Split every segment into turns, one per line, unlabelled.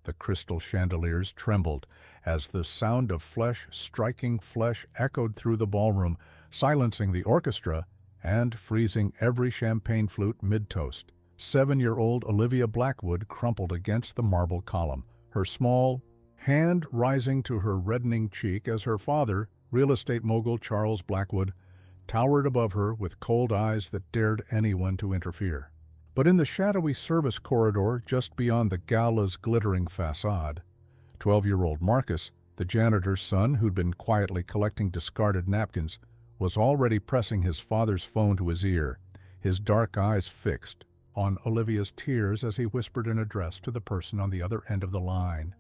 The crystal chandeliers trembled as the sound of flesh striking flesh echoed through the ballroom, silencing the orchestra and freezing every champagne flute mid-toast. 7-year-old Olivia Blackwood crumpled against the marble column, her small hand rising to her reddening cheek as her father, real estate mogul Charles Blackwood, towered above her with cold eyes that dared anyone to interfere. But in the shadowy service corridor just beyond the Gala's glittering facade, 12-year-old Marcus, the janitor's son who'd been quietly collecting discarded napkins, was already pressing his father's phone to his ear, his dark eyes fixed on Olivia's tears as he whispered an address to the person on the other end of the line.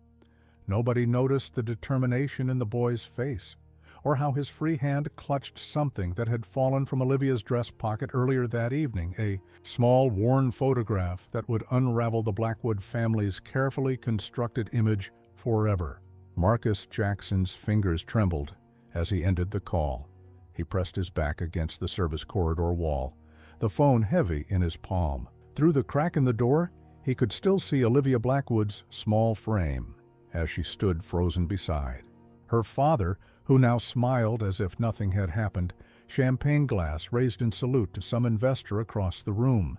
Nobody noticed the determination in the boy's face, or how his free hand clutched something that had fallen from Olivia's dress pocket earlier that evening, a small, worn photograph that would unravel the Blackwood family's carefully constructed image forever. Marcus Jackson's fingers trembled as he ended the call. He pressed his back against the service corridor wall, the phone heavy in his palm. Through the crack in the door, he could still see Olivia Blackwood's small frame as she stood frozen beside. Her father, who now smiled as if nothing had happened, champagne glass raised in salute to some investor across the room.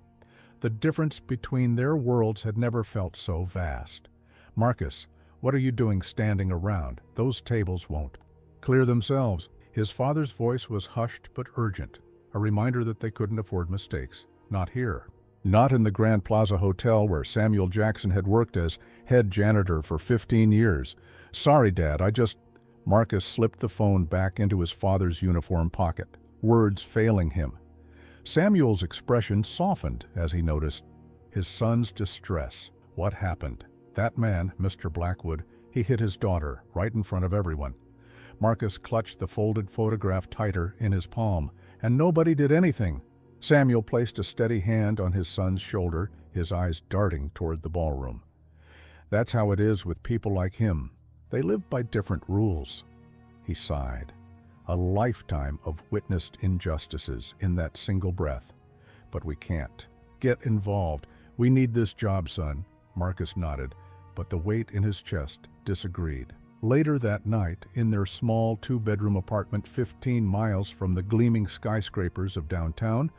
The difference between their worlds had never felt so vast. "Marcus, what are you doing standing around? Those tables won't clear themselves." His father's voice was hushed but urgent, a reminder that they couldn't afford mistakes. Not here. Not in the Grand Plaza Hotel where Samuel Jackson had worked as head janitor for 15 years. "Sorry, Dad, Marcus slipped the phone back into his father's uniform pocket, words failing him. Samuel's expression softened as he noticed his son's distress. What happened? That man, Mr. Blackwood, he hit his daughter right in front of everyone. Marcus clutched the folded photograph tighter in his palm, and nobody did anything. Samuel placed a steady hand on his son's shoulder, his eyes darting toward the ballroom. "That's how it is with people like him. They live by different rules." He sighed. A lifetime of witnessed injustices in that single breath. "But we can't. Get involved. We need this job, son." Marcus nodded, but the weight in his chest disagreed. Later that night, in their small 2-bedroom apartment 15 miles from the gleaming skyscrapers of downtown,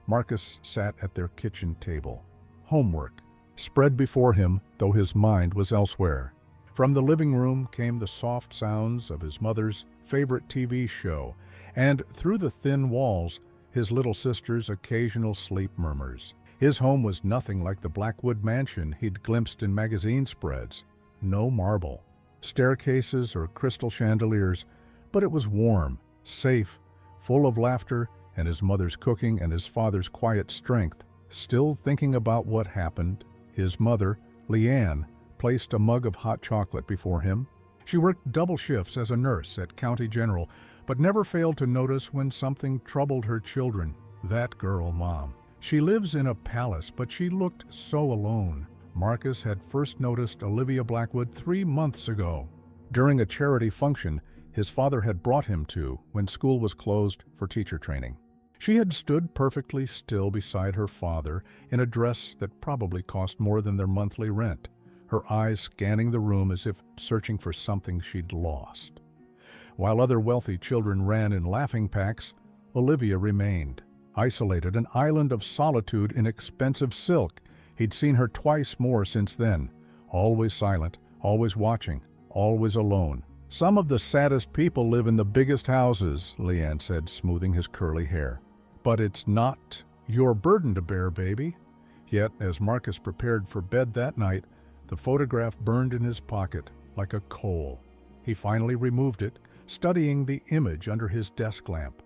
Marcus sat at their kitchen table. Homework spread before him, though his mind was elsewhere. From the living room came the soft sounds of his mother's favorite TV show, and through the thin walls, his little sister's occasional sleep murmurs. His home was nothing like the Blackwood mansion he'd glimpsed in magazine spreads. No marble, staircases, or crystal chandeliers, but it was warm, safe, full of laughter and his mother's cooking and his father's quiet strength. Still thinking about what happened, his mother, Leanne, placed a mug of hot chocolate before him. She worked double shifts as a nurse at County General, but never failed to notice when something troubled her children. That girl, Mom. She lives in a palace, but she looked so alone. Marcus had first noticed Olivia Blackwood 3 months ago, during a charity function his father had brought him to when school was closed for teacher training. She had stood perfectly still beside her father in a dress that probably cost more than their monthly rent, her eyes scanning the room as if searching for something she'd lost. While other wealthy children ran in laughing packs, Olivia remained, isolated, an island of solitude in expensive silk. He'd seen her twice more since then, always silent, always watching, always alone. "Some of the saddest people live in the biggest houses," Leanne said, smoothing his curly hair. "But it's not your burden to bear, baby." Yet, as Marcus prepared for bed that night, the photograph burned in his pocket like a coal. He finally removed it, studying the image under his desk lamp.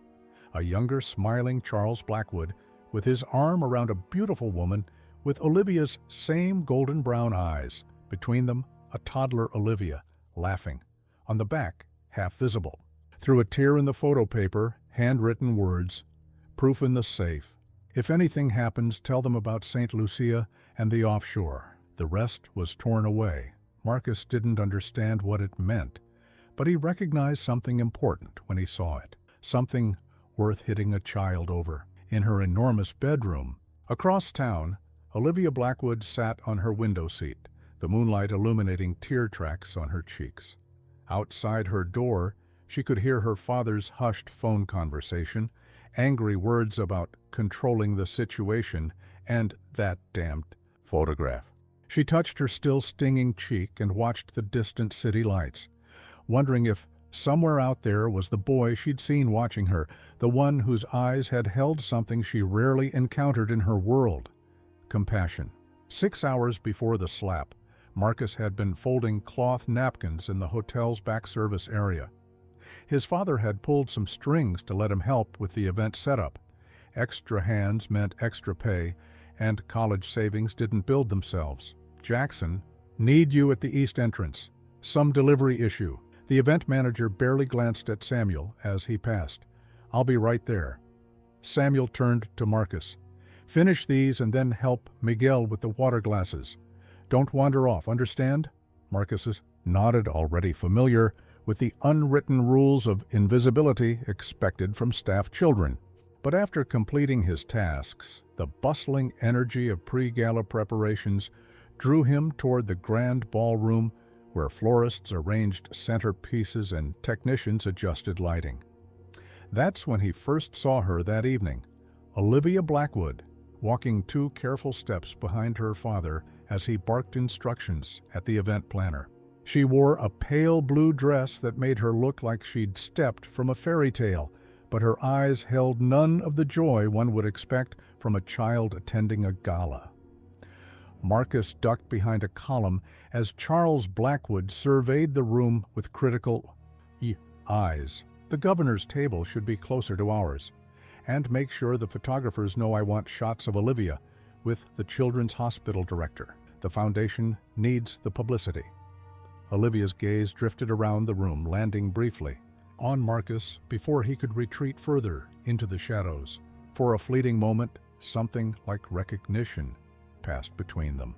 A younger, smiling Charles Blackwood, with his arm around a beautiful woman with Olivia's same golden brown eyes. Between them, a toddler Olivia, laughing. On the back, half visible. Through a tear in the photo paper, handwritten words, "Proof in the safe. If anything happens, tell them about St. Lucia and the offshore." The rest was torn away. Marcus didn't understand what it meant, but he recognized something important when he saw it. Something worth hitting a child over. In her enormous bedroom, across town, Olivia Blackwood sat on her window seat, the moonlight illuminating tear tracks on her cheeks. Outside her door, she could hear her father's hushed phone conversation, angry words about controlling the situation, and that damned photograph. She touched her still stinging cheek and watched the distant city lights, wondering if somewhere out there was the boy she'd seen watching her, the one whose eyes had held something she rarely encountered in her world: compassion. 6 hours before the slap, Marcus had been folding cloth napkins in the hotel's back service area. His father had pulled some strings to let him help with the event setup. Extra hands meant extra pay, and college savings didn't build themselves. Jackson, need you at the east entrance. Some delivery issue. The event manager barely glanced at Samuel as he passed. I'll be right there. Samuel turned to Marcus. Finish these and then help Miguel with the water glasses. Don't wander off, understand? Marcus nodded, already familiar with the unwritten rules of invisibility expected from staff children. But after completing his tasks, the bustling energy of pre-gala preparations drew him toward the grand ballroom where florists arranged centerpieces and technicians adjusted lighting. That's when he first saw her that evening, Olivia Blackwood, walking 2 careful steps behind her father as he barked instructions at the event planner. She wore a pale blue dress that made her look like she'd stepped from a fairy tale, but her eyes held none of the joy one would expect from a child attending a gala. Marcus ducked behind a column as Charles Blackwood surveyed the room with critical eyes. The governor's table should be closer to ours. And make sure the photographers know I want shots of Olivia with the Children's Hospital director. The foundation needs the publicity. Olivia's gaze drifted around the room, landing briefly on Marcus before he could retreat further into the shadows. For a fleeting moment, something like recognition passed between them.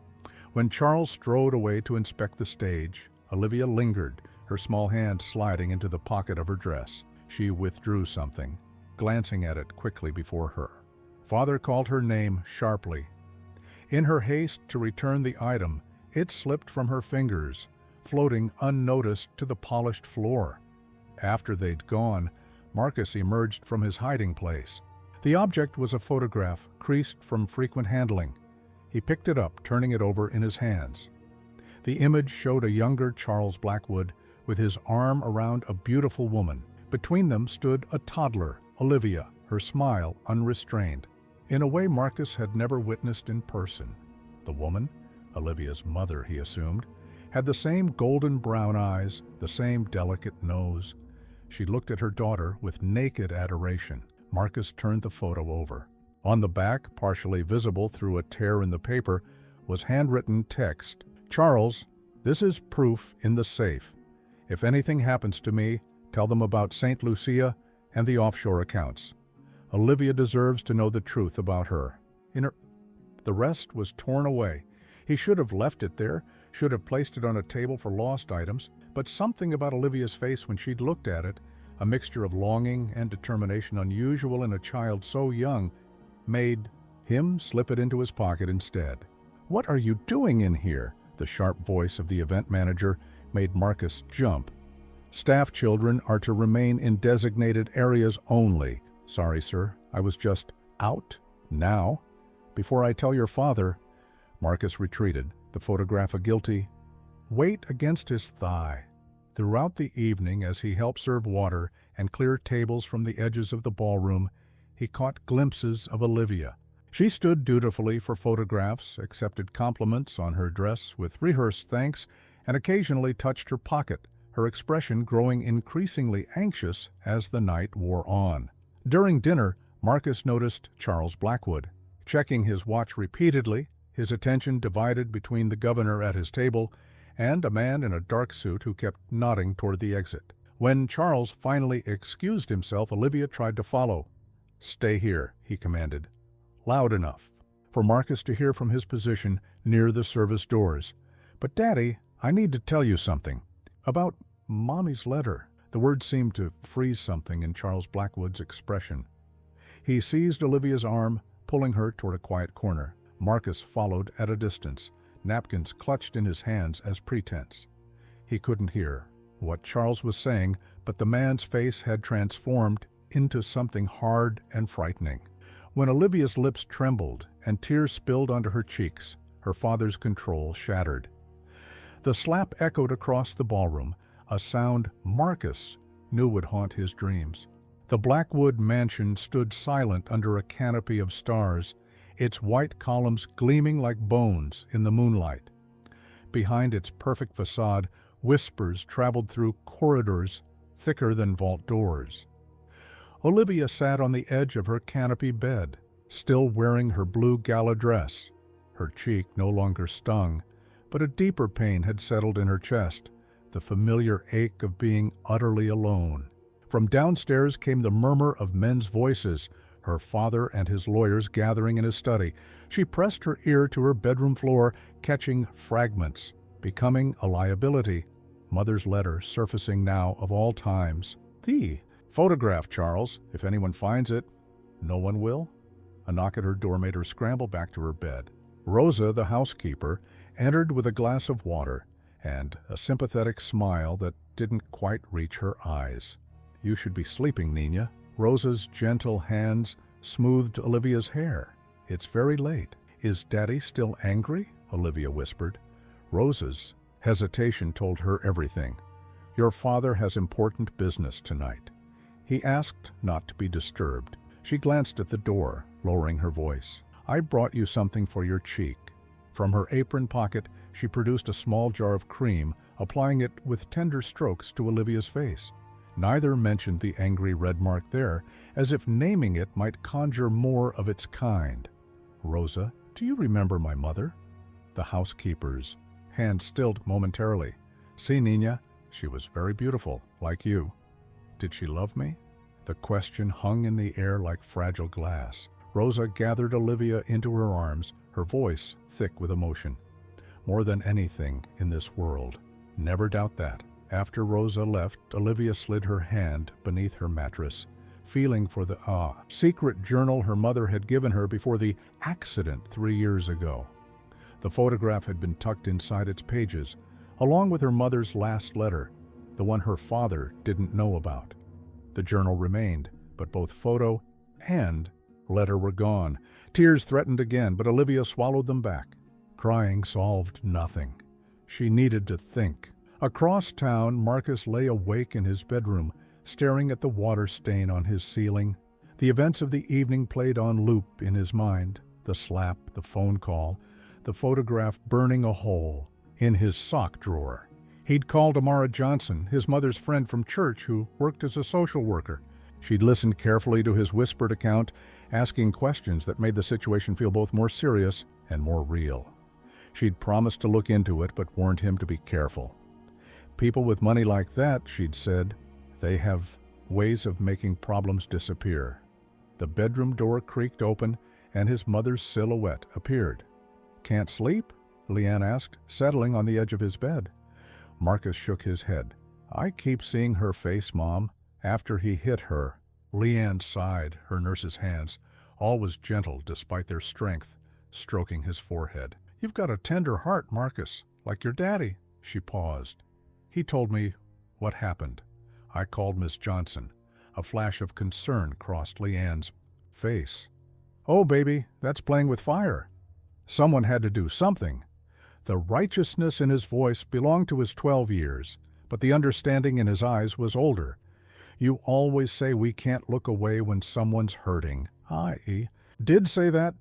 When Charles strode away to inspect the stage, Olivia lingered, her small hand sliding into the pocket of her dress. She withdrew something, glancing at it quickly before her. Father called her name sharply. In her haste to return the item, it slipped from her fingers, floating unnoticed to the polished floor. After they'd gone, Marcus emerged from his hiding place. The object was a photograph, creased from frequent handling. He picked it up, turning it over in his hands. The image showed a younger Charles Blackwood with his arm around a beautiful woman. Between them stood a toddler, Olivia, her smile unrestrained. In a way Marcus had never witnessed in person. The woman, Olivia's mother he assumed, had the same golden brown eyes, the same delicate nose. She looked at her daughter with naked adoration. Marcus turned the photo over. On the back, partially visible through a tear in the paper, was handwritten text. Charles, this is proof in the safe. If anything happens to me, tell them about St. Lucia and the offshore accounts. Olivia deserves to know the truth about her. The rest was torn away. He should have left it there, should have placed it on a table for lost items, but something about Olivia's face when she'd looked at it, a mixture of longing and determination unusual in a child so young, made him slip it into his pocket instead. What are you doing in here? The sharp voice of the event manager made Marcus jump. Staff children are to remain in designated areas only. Sorry, sir, I was just out now. Before I tell your father. Marcus retreated, the photograph a guilty weight against his thigh. Throughout the evening, as he helped serve water and clear tables from the edges of the ballroom, he caught glimpses of Olivia. She stood dutifully for photographs, accepted compliments on her dress with rehearsed thanks, and occasionally touched her pocket, her expression growing increasingly anxious as the night wore on. During dinner, Marcus noticed Charles Blackwood. Checking his watch repeatedly, his attention divided between the governor at his table and a man in a dark suit who kept nodding toward the exit. When Charles finally excused himself, Olivia tried to follow. "Stay here," he commanded, loud enough for Marcus to hear from his position near the service doors. "But Daddy, I need to tell you something. About Mommy's letter." The words seemed to freeze something in Charles Blackwood's expression. He seized Olivia's arm, pulling her toward a quiet corner. Marcus followed at a distance, napkins clutched in his hands as pretense. He couldn't hear what Charles was saying, but the man's face had transformed into something hard and frightening. When Olivia's lips trembled and tears spilled onto her cheeks, her father's control shattered. The slap echoed across the ballroom, a sound Marcus knew would haunt his dreams. The Blackwood mansion stood silent under a canopy of stars, its white columns gleaming like bones in the moonlight. Behind its perfect facade, whispers traveled through corridors thicker than vault doors. Olivia sat on the edge of her canopy bed, still wearing her blue gala dress. Her cheek no longer stung, but a deeper pain had settled in her chest, the familiar ache of being utterly alone. From downstairs came the murmur of men's voices, her father and his lawyers gathering in his study. She pressed her ear to her bedroom floor, catching fragments, becoming a liability. Mother's letter surfacing now of all times. "The photograph, Charles. If anyone finds it, no one will?" A knock at her door made her scramble back to her bed. Rosa, the housekeeper, entered with a glass of water and a sympathetic smile that didn't quite reach her eyes. "You should be sleeping, Nina." Rosa's gentle hands smoothed Olivia's hair. "It's very late. Is Daddy still angry?" Olivia whispered. Rosa's hesitation told her everything. "Your father has important business tonight." He asked not to be disturbed. She glanced at the door, lowering her voice. "I brought you something for your cheek." From her apron pocket, she produced a small jar of cream, applying it with tender strokes to Olivia's face. Neither mentioned the angry red mark there, as if naming it might conjure more of its kind. "Rosa, do you remember my mother?" The housekeeper's hand stilled momentarily. "See, Nina, she was very beautiful, like you. Did she love me?" The question hung in the air like fragile glass. Rosa gathered Olivia into her arms, her voice thick with emotion. "More than anything in this world. Never doubt that." After Rosa left, Olivia slid her hand beneath her mattress, feeling for the secret journal her mother had given her before the accident 3 years ago. The photograph had been tucked inside its pages, along with her mother's last letter, the one her father didn't know about. The journal remained, but both photo and letter were gone. Tears threatened again, but Olivia swallowed them back. Crying solved nothing. She needed to think. Across town, Marcus lay awake in his bedroom, staring at the water stain on his ceiling. The events of the evening played on loop in his mind. The slap, the phone call, the photograph burning a hole in his sock drawer. He'd called Amara Johnson, his mother's friend from church who worked as a social worker. She'd listened carefully to his whispered account, asking questions that made the situation feel both more serious and more real. She'd promised to look into it, but warned him to be careful. People with money like that, she'd said, they have ways of making problems disappear. The bedroom door creaked open, and his mother's silhouette appeared. "Can't sleep?" Leanne asked, settling on the edge of his bed. Marcus shook his head. "I keep seeing her face, Mom, after he hit her." Leanne sighed, her nurse's hands, always gentle despite their strength, stroking his forehead. "You've got a tender heart, Marcus, like your daddy." She paused. "He told me what happened. I called Miss Johnson." A flash of concern crossed Leanne's face. "Oh, baby, that's playing with fire. Someone had to do something." The righteousness in his voice belonged to his 12 years, but the understanding in his eyes was older. "You always say we can't look away when someone's hurting." "I did say that."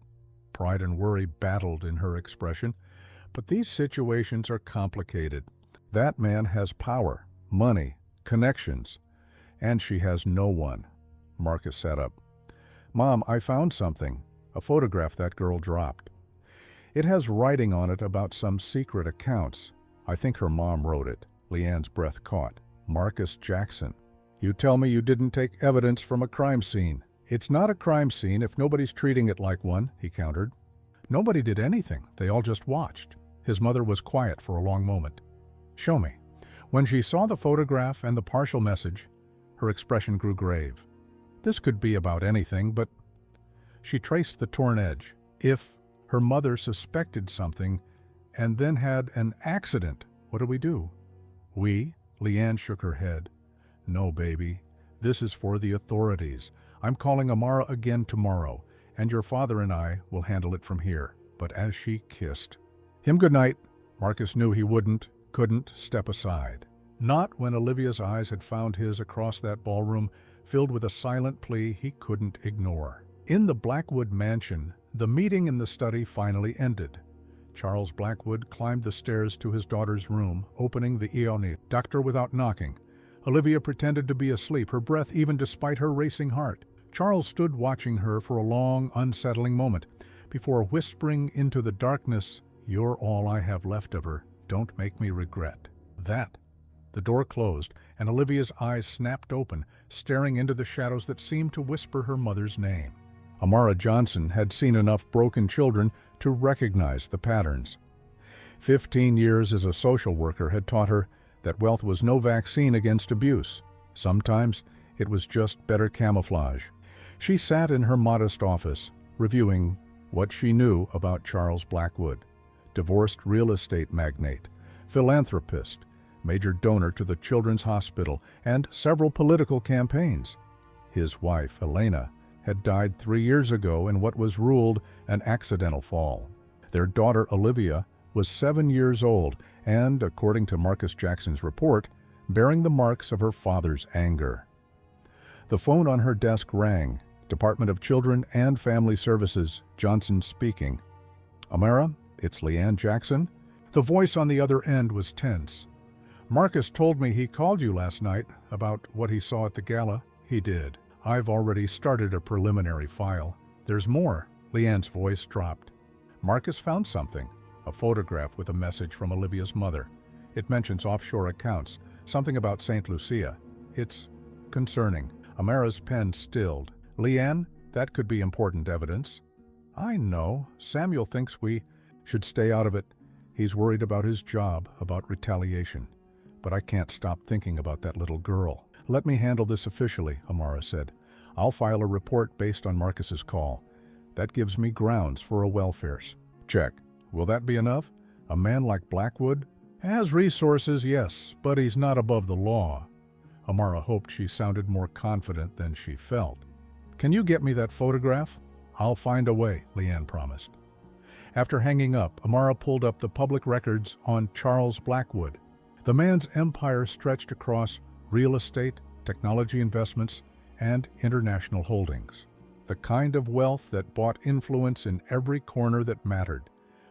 Pride and worry battled in her expression. "But these situations are complicated. That man has power, money, connections, and she has no one." Marcus sat up. "Mom, I found something, a photograph that girl dropped. It has writing on it about some secret accounts. I think her mom wrote it." Leanne's breath caught. "Marcus Jackson. You tell me you didn't take evidence from a crime scene." "It's not a crime scene if nobody's treating it like one," he countered. "Nobody did anything. They all just watched." His mother was quiet for a long moment. "Show me." When she saw the photograph and the partial message, her expression grew grave. This could be about anything, but she traced the torn edge. If her mother suspected something, and then had an accident. What do we do?" "We?" Leanne shook her head. "No, baby. This is for the authorities. I'm calling Amara again tomorrow, and your father and I will handle it from here." But as she kissed him goodnight, Marcus knew he couldn't step aside. Not when Olivia's eyes had found his across that ballroom, filled with a silent plea he couldn't ignore. In the Blackwood mansion, the meeting in the study finally ended. Charles Blackwood climbed the stairs to his daughter's room, opening the doctor without knocking. Olivia pretended to be asleep, her breath even despite her racing heart. Charles stood watching her for a long, unsettling moment, before whispering into the darkness, "You're all I have left of her. Don't make me regret that." The door closed, and Olivia's eyes snapped open, staring into the shadows that seemed to whisper her mother's name. Amara Johnson had seen enough broken children to recognize the patterns. 15 years as a social worker had taught her that wealth was no vaccine against abuse. Sometimes it was just better camouflage. She sat in her modest office, reviewing what she knew about Charles Blackwood: divorced real estate magnate, philanthropist, major donor to the Children's Hospital, and several political campaigns. His wife, Elena, had died 3 years ago in what was ruled an accidental fall. Their daughter, Olivia, was 7 years old and, according to Marcus Jackson's report, bearing the marks of her father's anger. The phone on her desk rang. Department of Children and Family Services, Johnson speaking. "Amara, it's Leanne Jackson." The voice on the other end was tense. "Marcus told me he called you last night about what he saw at the gala." "He did. I've already started a preliminary file. There's more." Leanne's voice dropped. "Marcus found something, a photograph with a message from Olivia's mother. It mentions offshore accounts, something about St. Lucia. It's concerning." Amara's pen stilled. "Leanne, that could be important evidence." "I know. Samuel thinks we should stay out of it. He's worried about his job, about retaliation. But I can't stop thinking about that little girl." "Let me handle this officially," Amara said. "I'll file a report based on Marcus's call. That gives me grounds for a welfare check. Will that be enough? A man like Blackwood has resources, yes, but he's not above the law." Amara hoped she sounded more confident than she felt. "Can you get me that photograph?" "I'll find a way," Leanne promised. After hanging up, Amara pulled up the public records on Charles Blackwood. The man's empire stretched across real estate, technology investments, and international holdings. The kind of wealth that bought influence in every corner that mattered.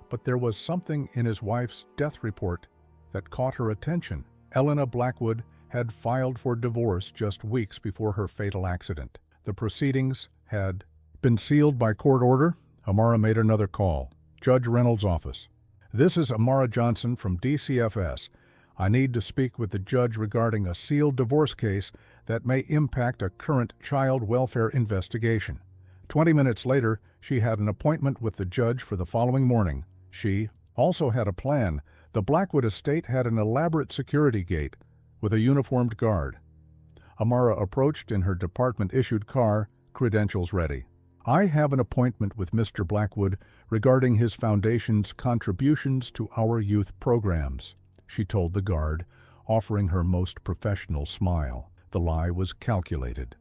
But there was something in his wife's death report that caught her attention. Elena Blackwood had filed for divorce just weeks before her fatal accident. The proceedings had been sealed by court order. Amara made another call. Judge Reynolds' office. "This is Amara Johnson from DCFS. I need to speak with the judge regarding a sealed divorce case that may impact a current child welfare investigation." 20 minutes later, she had an appointment with the judge for the following morning. She also had a plan. The Blackwood estate had an elaborate security gate with a uniformed guard. Amara approached in her department-issued car, credentials ready. "I have an appointment with Mr. Blackwood regarding his foundation's contributions to our youth programs," she told the guard, offering her most professional smile. The lie was calculated.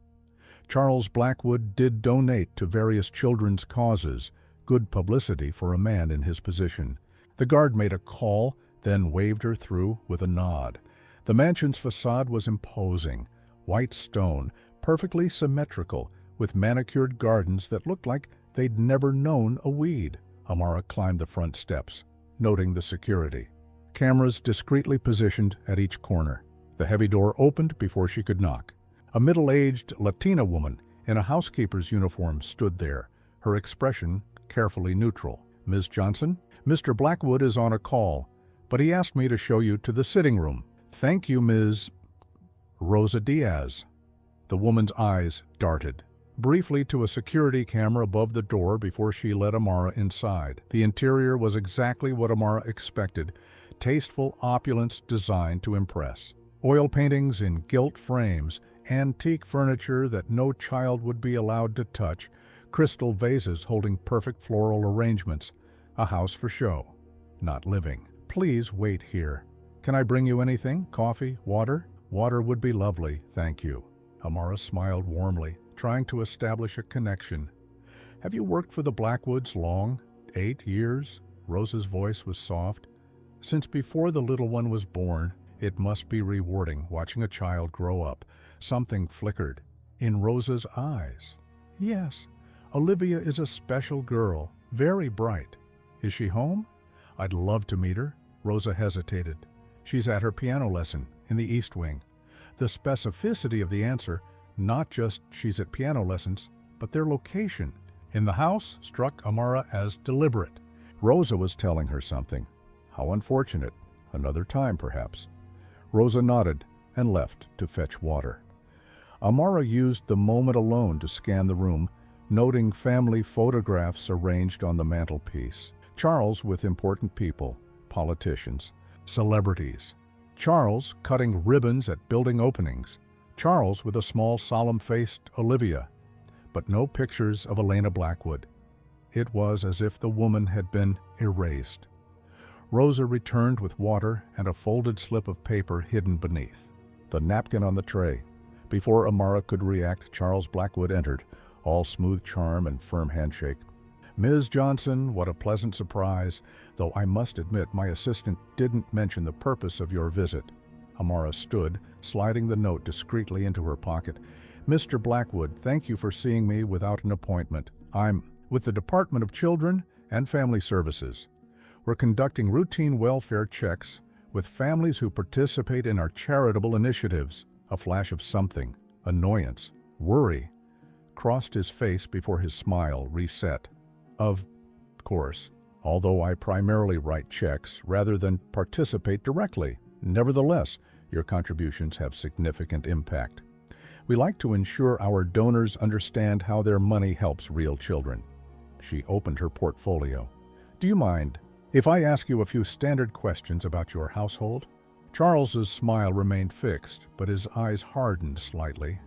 Charles Blackwood did donate to various children's causes, good publicity for a man in his position. The guard made a call, then waved her through with a nod. The mansion's facade was imposing, white stone, perfectly symmetrical, with manicured gardens that looked like they'd never known a weed. Amara climbed the front steps, noting the security. Cameras discreetly positioned at each corner. The heavy door opened before she could knock. A middle-aged Latina woman in a housekeeper's uniform stood there, her expression carefully neutral. "Ms. Johnson, Mr. Blackwood is on a call, but he asked me to show you to the sitting room." "Thank you, Ms. Rosa Diaz." The woman's eyes darted briefly to a security camera above the door before she led Amara inside. The interior was exactly what Amara expected, tasteful opulence designed to impress. Oil paintings in gilt frames, antique furniture that no child would be allowed to touch, crystal vases holding perfect floral arrangements, a house for show. not living. Please wait here. Can I bring you anything? Coffee? Water? Water would be lovely, thank you. Amara smiled warmly, trying to establish a connection. Have you worked for the Blackwoods long? 8 years? Rosa's voice was soft. Since before the little one was born, it must be rewarding watching a child grow up. Something flickered in Rosa's eyes. Yes, Olivia is a special girl, very bright. Is she home? I'd love to meet her. Rosa hesitated. She's at her piano lesson in the East Wing. The specificity of the answer, not just she's at piano lessons, but their location in the house, struck Amara as deliberate. Rosa was telling her something. How unfortunate. Another time, perhaps. Rosa nodded and left to fetch water. Amara used the moment alone to scan the room, noting family photographs arranged on the mantelpiece. Charles with important people, politicians, celebrities. Charles cutting ribbons at building openings. Charles with a small, solemn-faced Olivia. But no pictures of Elena Blackwood. It was as if the woman had been erased. Rosa returned with water and a folded slip of paper hidden beneath. The napkin on the tray. Before Amara could react, Charles Blackwood entered, all smooth charm and firm handshake. Ms. Johnson, what a pleasant surprise, though I must admit my assistant didn't mention the purpose of your visit. Amara stood, sliding the note discreetly into her pocket. Mr. Blackwood, thank you for seeing me without an appointment. I'm with the Department of Children and Family Services. We're conducting routine welfare checks with families who participate in our charitable initiatives. A flash of something, annoyance, worry, crossed his face before his smile reset. Of course, although I primarily write checks rather than participate directly, nevertheless, your contributions have significant impact. We like to ensure our donors understand how their money helps real children. She opened her portfolio. Do you mind if I ask you a few standard questions about your household? Charles's smile remained fixed, but his eyes hardened slightly.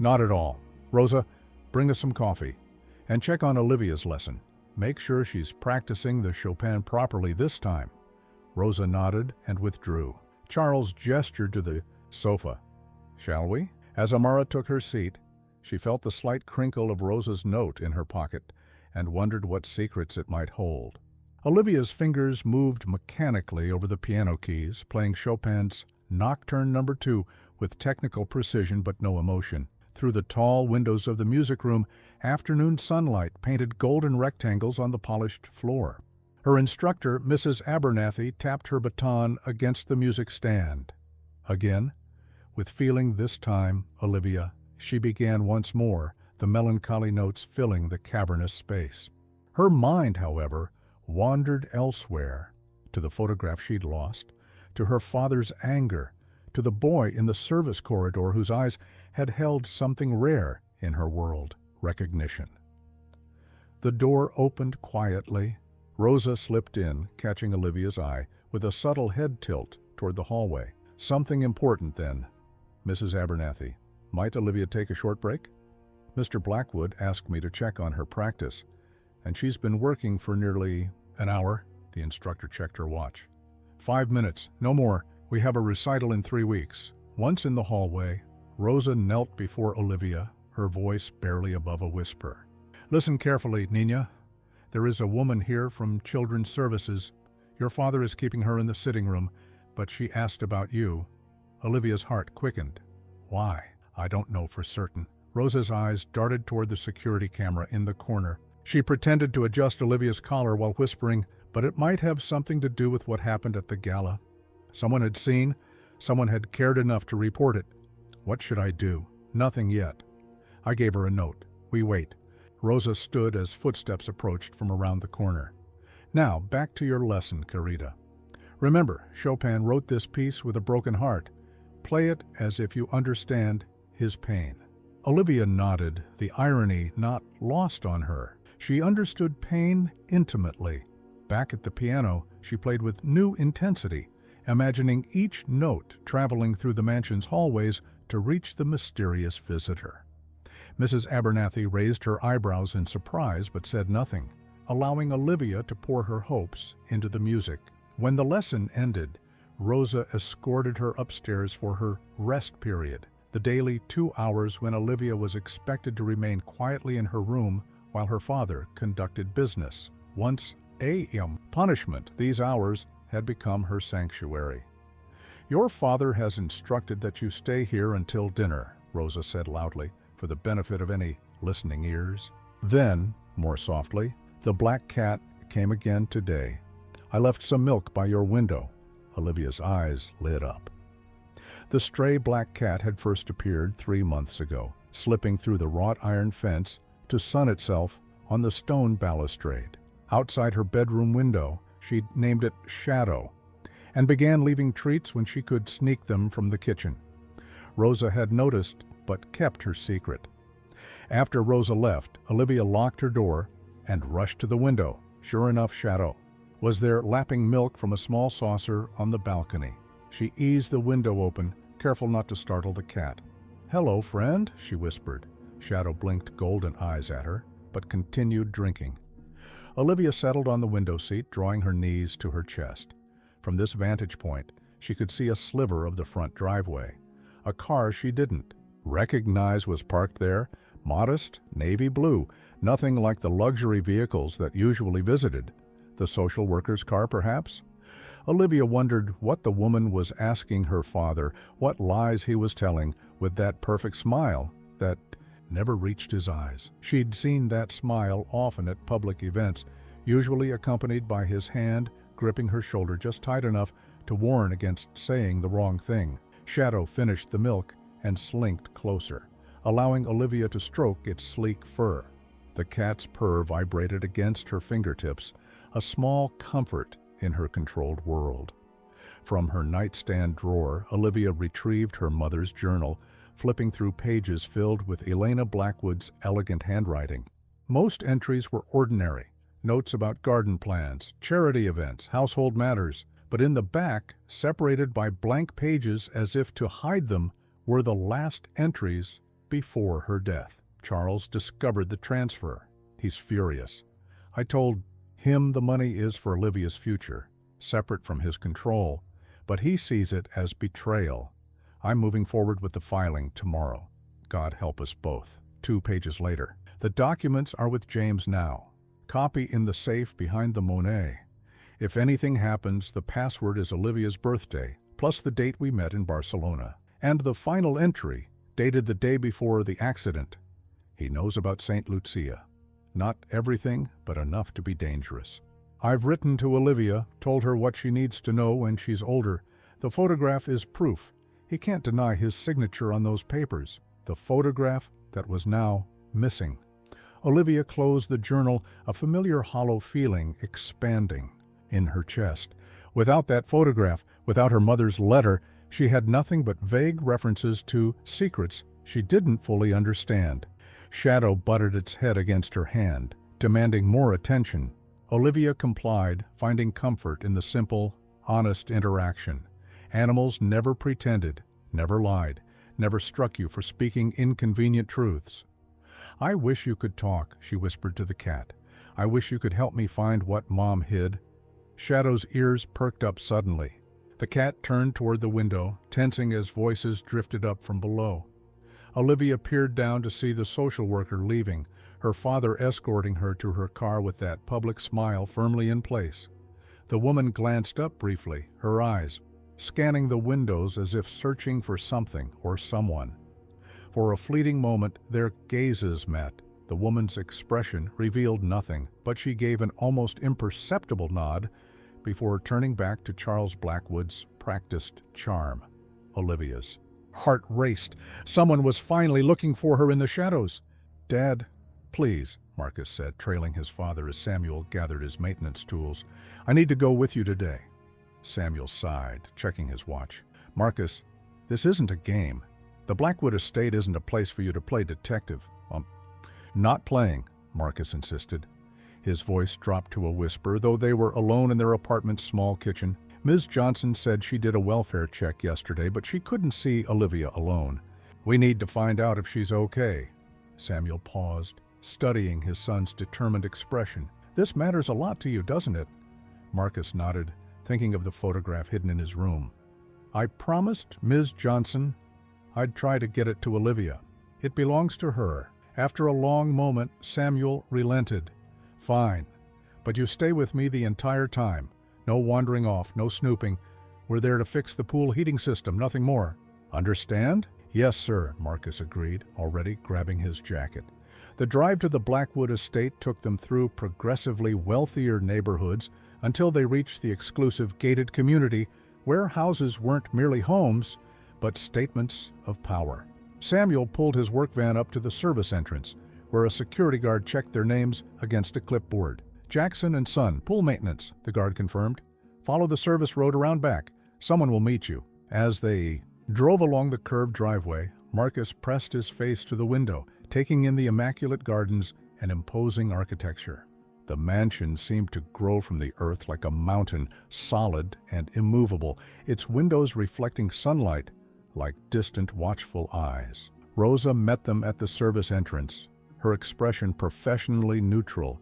Not at all. Rosa, bring us some coffee. And check on Olivia's lesson. Make sure she's practicing the Chopin properly this time. Rosa nodded and withdrew. Charles gestured to the sofa. Shall we? As Amara took her seat, she felt the slight crinkle of Rosa's note in her pocket and wondered what secrets it might hold. Olivia's fingers moved mechanically over the piano keys, playing Chopin's Nocturne No. 2 with technical precision but no emotion. Through the tall windows of the music room, afternoon sunlight painted golden rectangles on the polished floor. Her instructor, Mrs. Abernathy, tapped her baton against the music stand. Again, with feeling this time, Olivia, she began once more, the melancholy notes filling the cavernous space. Her mind, however, wandered elsewhere, to the photograph she'd lost, to her father's anger, to the boy in the service corridor whose eyes had held something rare in her world, recognition. The door opened quietly. Rosa slipped in, catching Olivia's eye, with a subtle head tilt toward the hallway. Something important, then. Mrs. Abernathy, might Olivia take a short break? Mr. Blackwood asked me to check on her practice, and she's been working for nearly an hour. The instructor checked her watch. 5 minutes, no more. We have a recital in 3 weeks. Once in the hallway, Rosa knelt before Olivia, her voice barely above a whisper. Listen carefully, Nina. There is a woman here from Children's Services. Your father is keeping her in the sitting room, but she asked about you. Olivia's heart quickened. Why? I don't know for certain. Rosa's eyes darted toward the security camera in the corner. She pretended to adjust Olivia's collar while whispering, but it might have something to do with what happened at the gala. Someone had seen, someone had cared enough to report it. What should I do? Nothing yet. I gave her a note. We wait. Rosa stood as footsteps approached from around the corner. Now, back to your lesson, Carita. Remember, Chopin wrote this piece with a broken heart. Play it as if you understand his pain. Olivia nodded, the irony not lost on her. She understood pain intimately. Back at the piano, she played with new intensity, imagining each note traveling through the mansion's hallways to reach the mysterious visitor. Mrs. Abernathy raised her eyebrows in surprise but said nothing. allowing Olivia to pour her hopes into the music. When the lesson ended, Rosa escorted her upstairs for her rest period, the daily 2 hours when Olivia was expected to remain quietly in her room while her father conducted business. Once a.m. punishment, these hours had become her sanctuary. "Your father has instructed that you stay here until dinner," Rosa said loudly, for the benefit of any listening ears. Then, more softly, "The black cat came again today. I left some milk by your window." Olivia's eyes lit up. The stray black cat had first appeared 3 months ago, slipping through the wrought iron fence to sun itself on the stone balustrade. Outside her bedroom window, she'd named it Shadow, and began leaving treats when she could sneak them from the kitchen. Rosa had noticed, but kept her secret. After Rosa left, Olivia locked her door and rushed to the window. Sure enough, Shadow was there, lapping milk from a small saucer on the balcony. She eased the window open, careful not to startle the cat. "Hello, friend," she whispered. Shadow blinked golden eyes at her, but continued drinking. Olivia settled on the window seat, drawing her knees to her chest. From this vantage point, she could see a sliver of the front driveway. A car she didn't recognize was parked there, modest, navy blue, nothing like the luxury vehicles that usually visited. The social worker's car, perhaps? Olivia wondered what the woman was asking her father, what lies he was telling with that perfect smile that never reached his eyes. She'd seen that smile often at public events, usually accompanied by his hand gripping her shoulder just tight enough to warn against saying the wrong thing. Shadow finished the milk and slinked closer, allowing Olivia to stroke its sleek fur. The cat's purr vibrated against her fingertips, a small comfort in her controlled world. From her nightstand drawer, Olivia retrieved her mother's journal, flipping through pages filled with Elena Blackwood's elegant handwriting. Most entries were ordinary, notes about garden plans, charity events, household matters, but in the back, separated by blank pages as if to hide them, were the last entries before her death. "Charles discovered the transfer. He's furious. I told him the money is for Olivia's future, separate from his control, but he sees it as betrayal. I'm moving forward with the filing tomorrow. God help us both." 2 pages later. "The documents are with James now. Copy in the safe behind the Monet. If anything happens, the password is Olivia's birthday, plus the date we met in Barcelona. And the final entry, dated the day before the accident. He knows about St. Lucia. Not everything, but enough to be dangerous. I've written to Olivia, told her what she needs to know when she's older. The photograph is proof. He can't deny his signature on those papers. The photograph that was now missing." Olivia closed the journal, a familiar hollow feeling expanding in her chest. Without that photograph, without her mother's letter, she had nothing but vague references to secrets she didn't fully understand. Shadow butted its head against her hand, demanding more attention. Olivia complied, finding comfort in the simple, honest interaction. Animals never pretended, never lied, never struck you for speaking inconvenient truths. "I wish you could talk," she whispered to the cat. "I wish you could help me find what Mom hid." Shadow's ears perked up suddenly. The cat turned toward the window, tensing as voices drifted up from below. Olivia peered down to see the social worker leaving, her father escorting her to her car with that public smile firmly in place. The woman glanced up briefly, her eyes scanning the windows as if searching for something or someone. For a fleeting moment, their gazes met. The woman's expression revealed nothing, but she gave an almost imperceptible nod before turning back to Charles Blackwood's practiced charm. Olivia's heart raced. Someone was finally looking for her in the shadows. "Dad, please," Marcus said, trailing his father as Samuel gathered his maintenance tools. "I need to go with you today." Samuel sighed, checking his watch. "Marcus, this isn't a game. The Blackwood estate isn't a place for you to play detective." Not playing," Marcus insisted. His voice dropped to a whisper, though they were alone in their apartment's small kitchen. "Ms. Johnson said she did a welfare check yesterday, but she couldn't see Olivia alone. We need to find out if she's okay." Samuel paused, studying his son's determined expression. This matters a lot to you, doesn't it? Marcus nodded, thinking of the photograph hidden in his room. I promised Ms. Johnson I'd try to get it to Olivia. It belongs to her. After a long moment, Samuel relented. Fine, but you stay with me the entire time. No wandering off, no snooping. We're there to fix the pool heating system, nothing more. Understand? Yes, sir, Marcus agreed, already grabbing his jacket. The drive to the Blackwood estate took them through progressively wealthier neighborhoods until they reached the exclusive gated community where houses weren't merely homes, but statements of power. Samuel pulled his work van up to the service entrance, where a security guard checked their names against a clipboard. Jackson and Son, pool maintenance, the guard confirmed. Follow the service road around back. Someone will meet you. As they drove along the curved driveway, Marcus pressed his face to the window, taking in the immaculate gardens and imposing architecture. The mansion seemed to grow from the earth like a mountain, solid and immovable, its windows reflecting sunlight like distant, watchful eyes. Rosa met them at the service entrance, her expression professionally neutral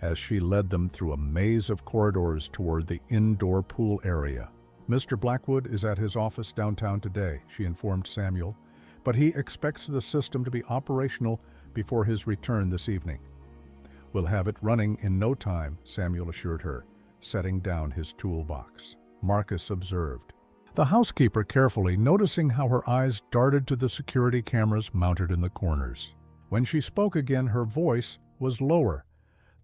as she led them through a maze of corridors toward the indoor pool area. Mr. Blackwood is at his office downtown today, she informed Samuel, but he expects the system to be operational before his return this evening. We'll have it running in no time, Samuel assured her, setting down his toolbox. Marcus observed the housekeeper carefully, noticing how her eyes darted to the security cameras mounted in the corners. When she spoke again, her voice was lower.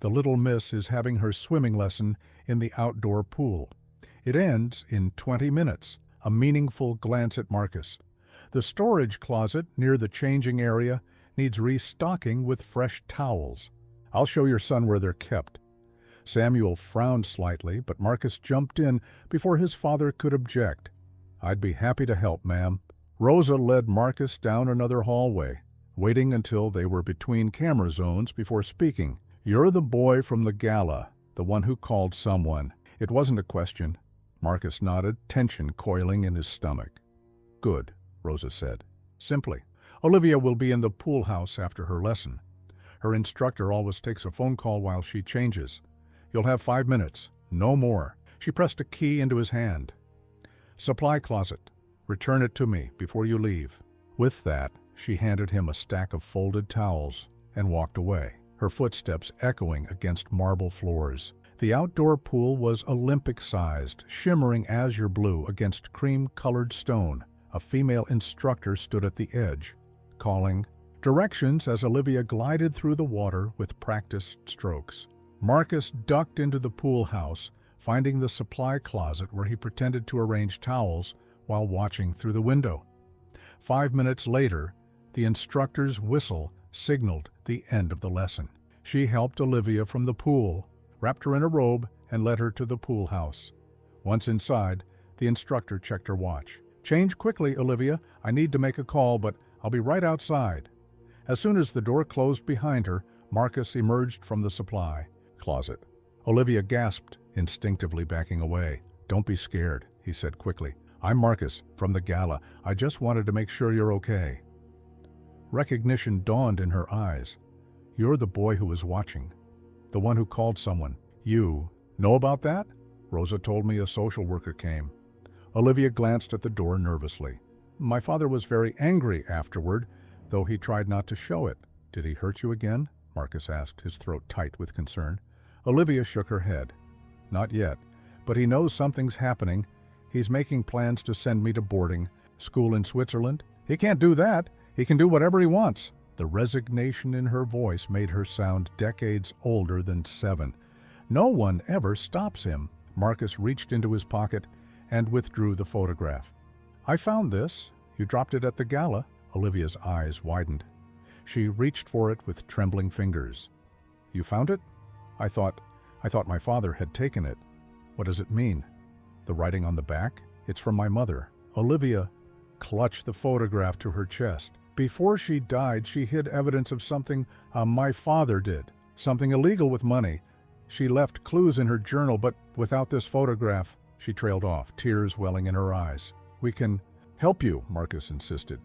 The little miss is having her swimming lesson in the outdoor pool. It ends in 20 minutes. A meaningful glance at Marcus. The storage closet near the changing area needs restocking with fresh towels. I'll show your son where they're kept. Samuel frowned slightly, but Marcus jumped in before his father could object. I'd be happy to help, ma'am. Rosa led Marcus down another hallway, waiting until they were between camera zones before speaking. You're the boy from the Gala, the one who called someone. It wasn't a question. Marcus nodded, tension coiling in his stomach. Good, Rosa said. Simply. Olivia will be in the pool house after her lesson. Her instructor always takes a phone call while she changes. You'll have 5 minutes, no more. She pressed a key into his hand. Supply closet. Return it to me before you leave. With that, she handed him a stack of folded towels and walked away, her footsteps echoing against marble floors. The outdoor pool was Olympic-sized, shimmering azure blue against cream-colored stone. A female instructor stood at the edge, calling directions as Olivia glided through the water with practiced strokes. Marcus ducked into the pool house, finding the supply closet where he pretended to arrange towels while watching through the window. 5 minutes later, the instructor's whistle signaled the end of the lesson. She helped Olivia from the pool, wrapped her in a robe, and led her to the pool house. Once inside, the instructor checked her watch. Change quickly, Olivia. I need to make a call, but I'll be right outside. As soon as the door closed behind her, Marcus emerged from the supply closet. Olivia gasped, instinctively backing away. Don't be scared, he said quickly. I'm Marcus, from the Gala. I just wanted to make sure you're okay. Recognition dawned in her eyes. You're the boy who was watching. The one who called someone. You know about that? Rosa told me a social worker came. Olivia glanced at the door nervously. My father was very angry afterward, though he tried not to show it. Did he hurt you again? Marcus asked, his throat tight with concern. Olivia shook her head. Not yet, but he knows something's happening. He's making plans to send me to boarding school in Switzerland. He can't do that. He can do whatever he wants. The resignation in her voice made her sound decades older than 7. No one ever stops him. Marcus reached into his pocket and withdrew the photograph. I found this. You dropped it at the Gala. Olivia's eyes widened. She reached for it with trembling fingers. You found it? I thought my father had taken it. What does it mean? The writing on the back? It's from my mother. Olivia clutched the photograph to her chest. Before she died, she hid evidence of something my father did, something illegal with money. She left clues in her journal, but without this photograph, she trailed off, tears welling in her eyes. We can help you, Marcus insisted.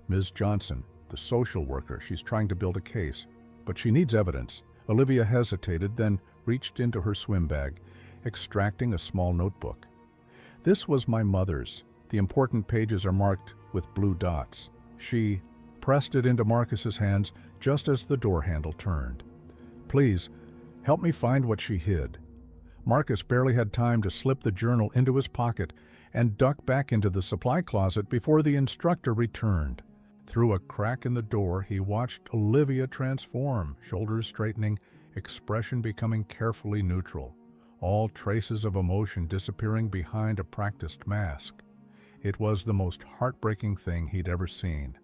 Ms. Johnson, the social worker, she's trying to build a case, but she needs evidence. Olivia hesitated, then reached into her swim bag, extracting a small notebook. This was my mother's. The important pages are marked with blue dots. She pressed it into Marcus's hands just as the door handle turned. "Please, help me find what she hid." Marcus barely had time to slip the journal into his pocket and duck back into the supply closet before the instructor returned. Through a crack in the door, he watched Olivia transform, shoulders straightening, expression becoming carefully neutral, all traces of emotion disappearing behind a practiced mask. It was the most heartbreaking thing he'd ever seen.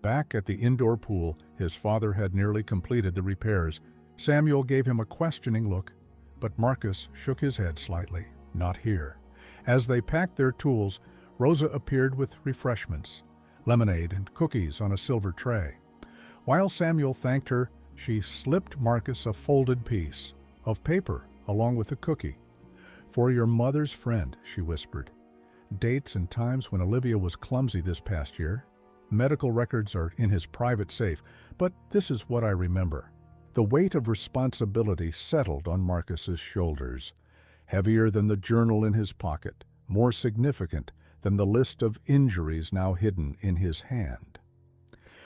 Back at the indoor pool, his father had nearly completed the repairs. Samuel gave him a questioning look, but Marcus shook his head slightly. Not here. As they packed their tools, Rosa appeared with refreshments, lemonade and cookies on a silver tray. While Samuel thanked her, she slipped Marcus a folded piece of paper along with a cookie. "For your mother's friend," she whispered. "Dates and times when Olivia was clumsy this past year. Medical records are in his private safe, but this is what I remember." The weight of responsibility settled on Marcus's shoulders, heavier than the journal in his pocket, more significant than the list of injuries now hidden in his hand.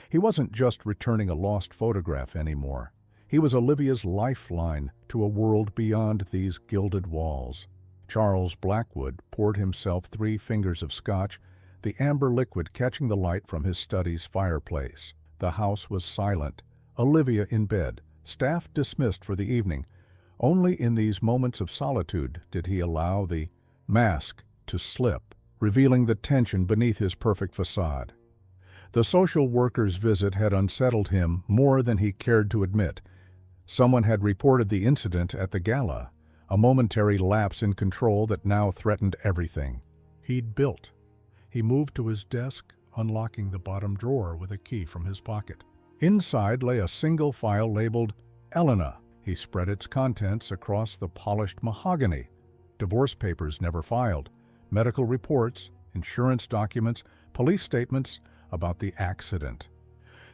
He wasn't just returning a lost photograph anymore. He was Olivia's lifeline to a world beyond these gilded walls. Charles Blackwood poured himself 3 fingers of scotch, the amber liquid catching the light from his study's fireplace. The house was silent, Olivia in bed, staff dismissed for the evening. Only in these moments of solitude did he allow the mask to slip, revealing the tension beneath his perfect facade. The social worker's visit had unsettled him more than he cared to admit. Someone had reported the incident at the Gala, a momentary lapse in control that now threatened everything he'd built. He moved to his desk, unlocking the bottom drawer with a key from his pocket. Inside lay a single file labeled Elena. He spread its contents across the polished mahogany. Divorce papers never filed, medical reports, insurance documents, police statements about the accident.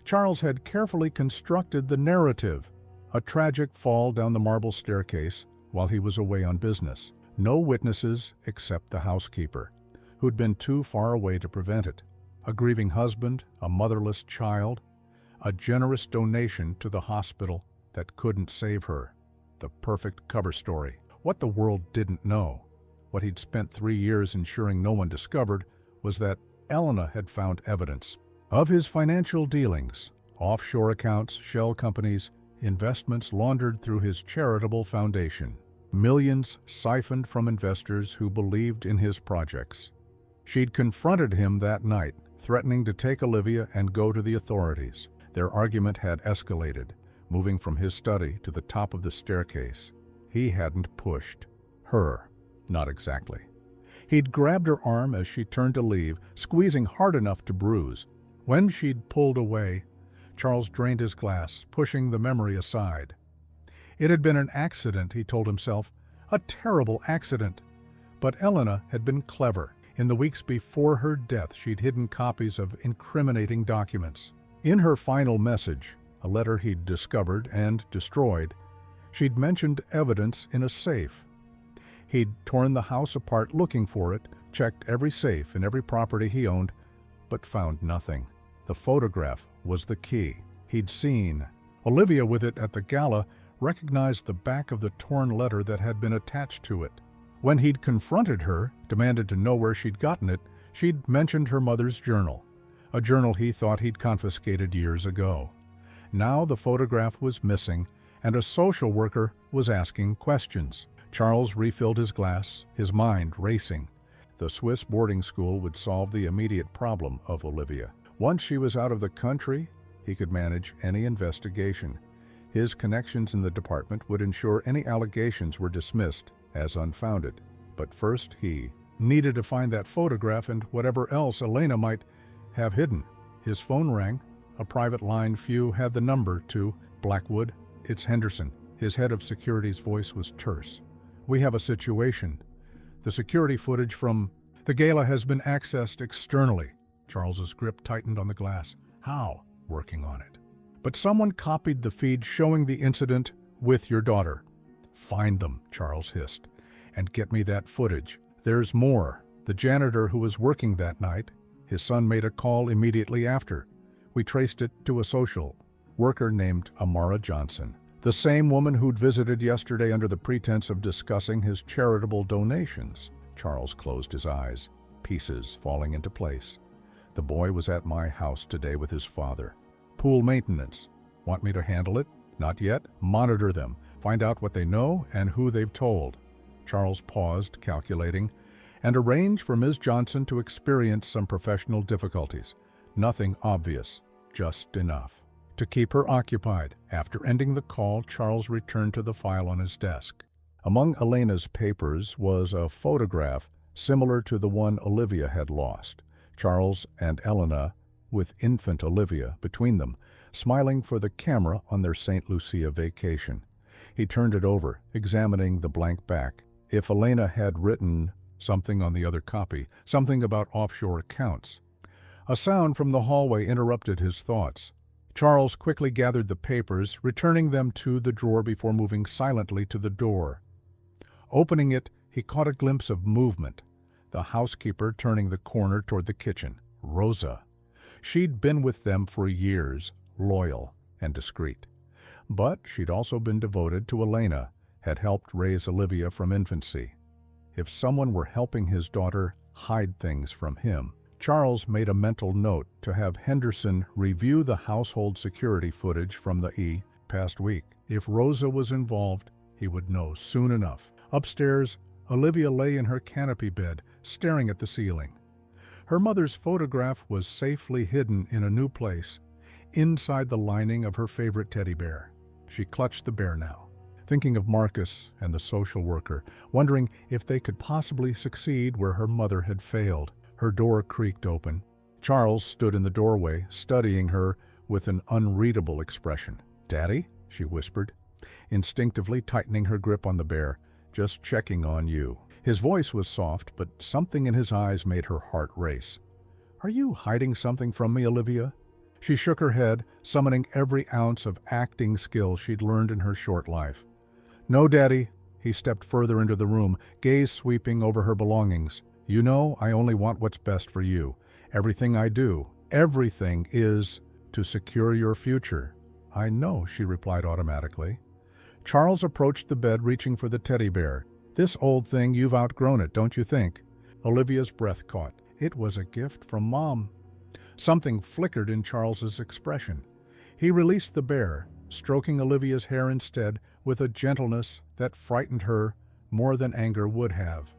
Charles had carefully constructed the narrative, a tragic fall down the marble staircase while he was away on business. No witnesses except the housekeeper, who'd been too far away to prevent it. A grieving husband, a motherless child, a generous donation to the hospital that couldn't save her. The perfect cover story. What the world didn't know, what he'd spent 3 years ensuring no one discovered, was that Elena had found evidence of his financial dealings, offshore accounts, shell companies, investments laundered through his charitable foundation, millions siphoned from investors who believed in his projects. She'd confronted him that night, threatening to take Olivia and go to the authorities. Their argument had escalated, moving from his study to the top of the staircase. He hadn't pushed her, not exactly. He'd grabbed her arm as she turned to leave, squeezing hard enough to bruise. When she'd pulled away, Charles drained his glass, pushing the memory aside. It had been an accident, he told himself, a terrible accident. But Elena had been clever. In the weeks before her death, she'd hidden copies of incriminating documents. In her final message, a letter he'd discovered and destroyed, she'd mentioned evidence in a safe. He'd torn the house apart looking for it, checked every safe and every property he owned, but found nothing. The photograph was the key. He'd seen. Olivia, with it at the Gala, recognized the back of the torn letter that had been attached to it. When he'd confronted her, demanded to know where she'd gotten it, she'd mentioned her mother's journal, a journal he thought he'd confiscated years ago. Now the photograph was missing, and a social worker was asking questions. Charles refilled his glass, his mind racing. The Swiss boarding school would solve the immediate problem of Olivia. Once she was out of the country, he could manage any investigation. His connections in the department would ensure any allegations were dismissed as unfounded. But first he needed to find that photograph and whatever else Elena might have hidden. His phone rang. A private line. Few had the number to Blackwood. "It's Henderson." His head of security's voice was terse. "We have a situation. The security footage from the Gala has been accessed externally." Charles's grip tightened on the glass. "How?" "Working on it." "But someone copied the feed showing the incident with your daughter." "Find them," Charles hissed, "and get me that footage. There's more. The janitor who was working that night, his son made a call immediately after. We traced it to a social worker named Amara Johnson, the same woman who'd visited yesterday under the pretense of discussing his charitable donations." Charles closed his eyes, pieces falling into place. "The boy was at my house today with his father. Pool maintenance. Want me to handle it? Not yet. Monitor them. Find out what they know and who they've told." Charles paused, calculating, "and arrange for Ms. Johnson to experience some professional difficulties. Nothing obvious, just enough to keep her occupied." After ending the call, Charles returned to the file on his desk. Among Elena's papers was a photograph similar to the one Olivia had lost. Charles and Elena, with infant Olivia between them, smiling for the camera on their St. Lucia vacation. He turned it over, examining the blank back. If Elena had written something on the other copy, something about offshore accounts. A sound from the hallway interrupted his thoughts. Charles quickly gathered the papers, returning them to the drawer before moving silently to the door. Opening it, he caught a glimpse of movement. The housekeeper turning the corner toward the kitchen. Rosa. She'd been with them for years, loyal and discreet. But she'd also been devoted to Elena, had helped raise Olivia from infancy. If someone were helping his daughter hide things from him, Charles made a mental note to have Henderson review the household security footage from the past week. If Rosa was involved, he would know soon enough. Upstairs, Olivia lay in her canopy bed, staring at the ceiling. Her mother's photograph was safely hidden in a new place, inside the lining of her favorite teddy bear. She clutched the bear now, thinking of Marcus and the social worker, wondering if they could possibly succeed where her mother had failed. Her door creaked open. Charles stood in the doorway, studying her with an unreadable expression. "Daddy?" she whispered, instinctively tightening her grip on the bear. "Just checking on you." His voice was soft, but something in his eyes made her heart race. "Are you hiding something from me, Olivia?" She shook her head, summoning every ounce of acting skill she'd learned in her short life. "No, Daddy." He stepped further into the room, gaze sweeping over her belongings. "You know, I only want what's best for you. Everything I do, everything is to secure your future." "I know," she replied automatically. Charles approached the bed, reaching for the teddy bear. "This old thing, you've outgrown it, don't you think?" Olivia's breath caught. "It was a gift from Mom." Something flickered in Charles's expression. He released the bear, stroking Olivia's hair instead with a gentleness that frightened her more than anger would have.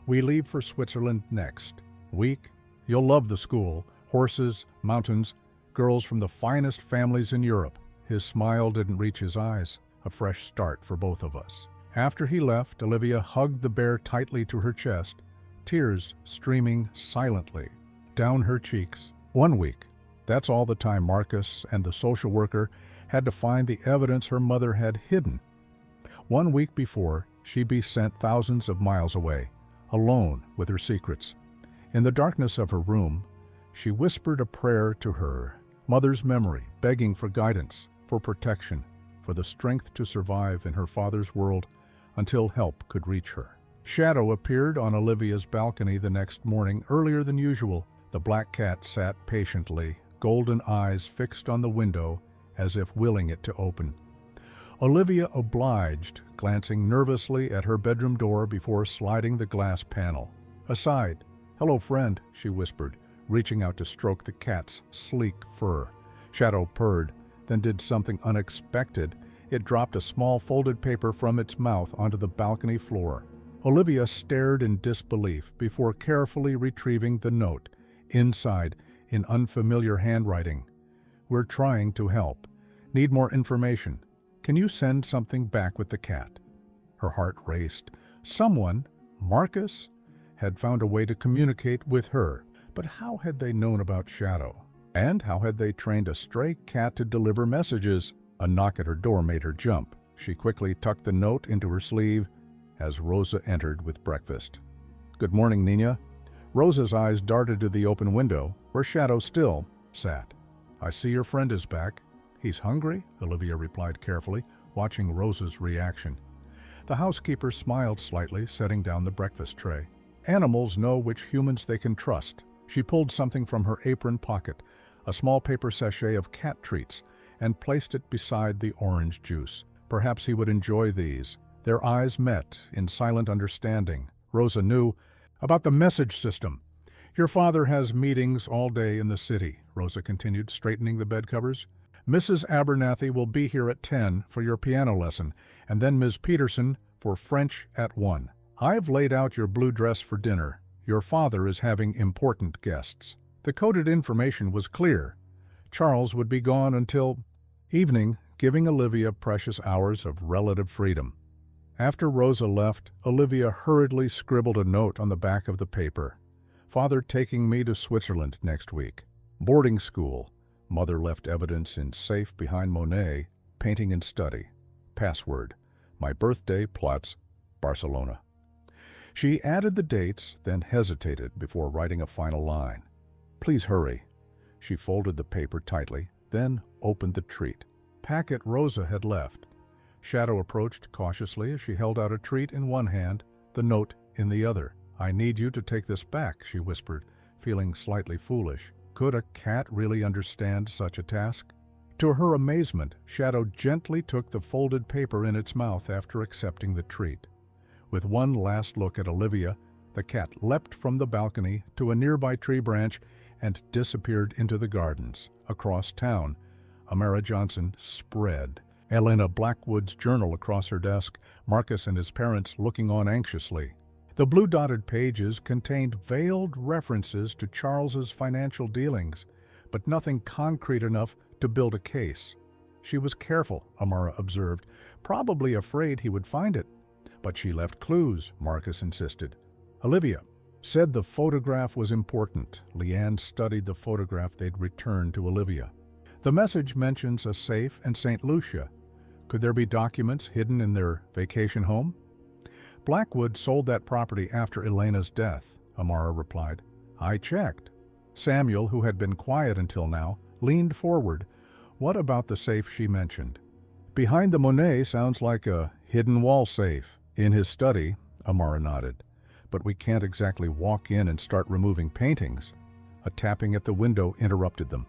"We leave for Switzerland next week. You'll love the school. Horses, mountains, girls from the finest families in Europe." His smile didn't reach his eyes. A fresh start for both of us. After he left, Olivia hugged the bear tightly to her chest, tears streaming silently down her cheeks. 1 week. That's all the time Marcus and the social worker had to find the evidence her mother had hidden. 1 week before, she'd be sent thousands of miles away, alone with her secrets. In the darkness of her room, she whispered a prayer to her mother's memory, begging for guidance, for protection, for the strength to survive in her father's world until help could reach her. Shadow appeared on Olivia's balcony the next morning, earlier than usual. The black cat sat patiently, golden eyes fixed on the window as if willing it to open. Olivia obliged, glancing nervously at her bedroom door before sliding the glass panel aside. "Hello, friend," she whispered, reaching out to stroke the cat's sleek fur. Shadow purred, then did something unexpected. It dropped a small folded paper from its mouth onto the balcony floor. Olivia stared in disbelief before carefully retrieving the note. Inside, in unfamiliar handwriting, "We're trying to help. Need more information. Can you send something back with the cat?" Her heart raced. Someone, Marcus, had found a way to communicate with her. But how had they known about Shadow? And how had they trained a stray cat to deliver messages? A knock at her door made her jump. She quickly tucked the note into her sleeve as Rosa entered with breakfast. "Good morning, Nina." Rosa's eyes darted to the open window, where Shadow still sat. "I see your friend is back." "He's hungry," Olivia replied carefully, watching Rosa's reaction. The housekeeper smiled slightly, setting down the breakfast tray. Animals know which humans they can trust. She pulled something from her apron pocket, a small paper sachet of cat treats, and placed it beside the orange juice. Perhaps he would enjoy these. Their eyes met in silent understanding. Rosa knew about the message system. "Your father has meetings all day in the city," Rosa continued, straightening the bed covers. "Mrs. Abernathy will be here at 10 for your piano lesson, and then Ms. Peterson for French at 1. I've laid out your blue dress for dinner. Your father is having important guests." The coded information was clear. Charles would be gone until evening, giving Olivia precious hours of relative freedom. After Rosa left, Olivia hurriedly scribbled a note on the back of the paper. "Father taking me to Switzerland next week. Boarding school. Mother left evidence in safe behind Monet. Painting and study. Password. My birthday, Platz, Barcelona." She added the dates, then hesitated before writing a final line. "Please hurry." She folded the paper tightly, then opened the treat. Packet Rosa had left. Shadow approached cautiously as she held out a treat in one hand, the note in the other. "I need you to take this back," she whispered, feeling slightly foolish. Could a cat really understand such a task? To her amazement, Shadow gently took the folded paper in its mouth after accepting the treat. With one last look at Olivia, the cat leapt from the balcony to a nearby tree branch and disappeared into the gardens. Across town, Amara Johnson spread Elena Blackwood's journal across her desk, Marcus and his parents looking on anxiously. The blue-dotted pages contained veiled references to Charles's financial dealings, but nothing concrete enough to build a case. She was careful, Amara observed, probably afraid he would find it. But she left clues, Marcus insisted. Olivia said the photograph was important. Leanne studied the photograph they'd returned to Olivia. The message mentions a safe in St. Lucia. Could there be documents hidden in their vacation home? Blackwood sold that property after Elena's death, Amara replied. I checked. Samuel, who had been quiet until now, leaned forward. What about the safe she mentioned? Behind the Monet sounds like a hidden wall safe. In his study, Amara nodded. But we can't exactly walk in and start removing paintings. A tapping at the window interrupted them.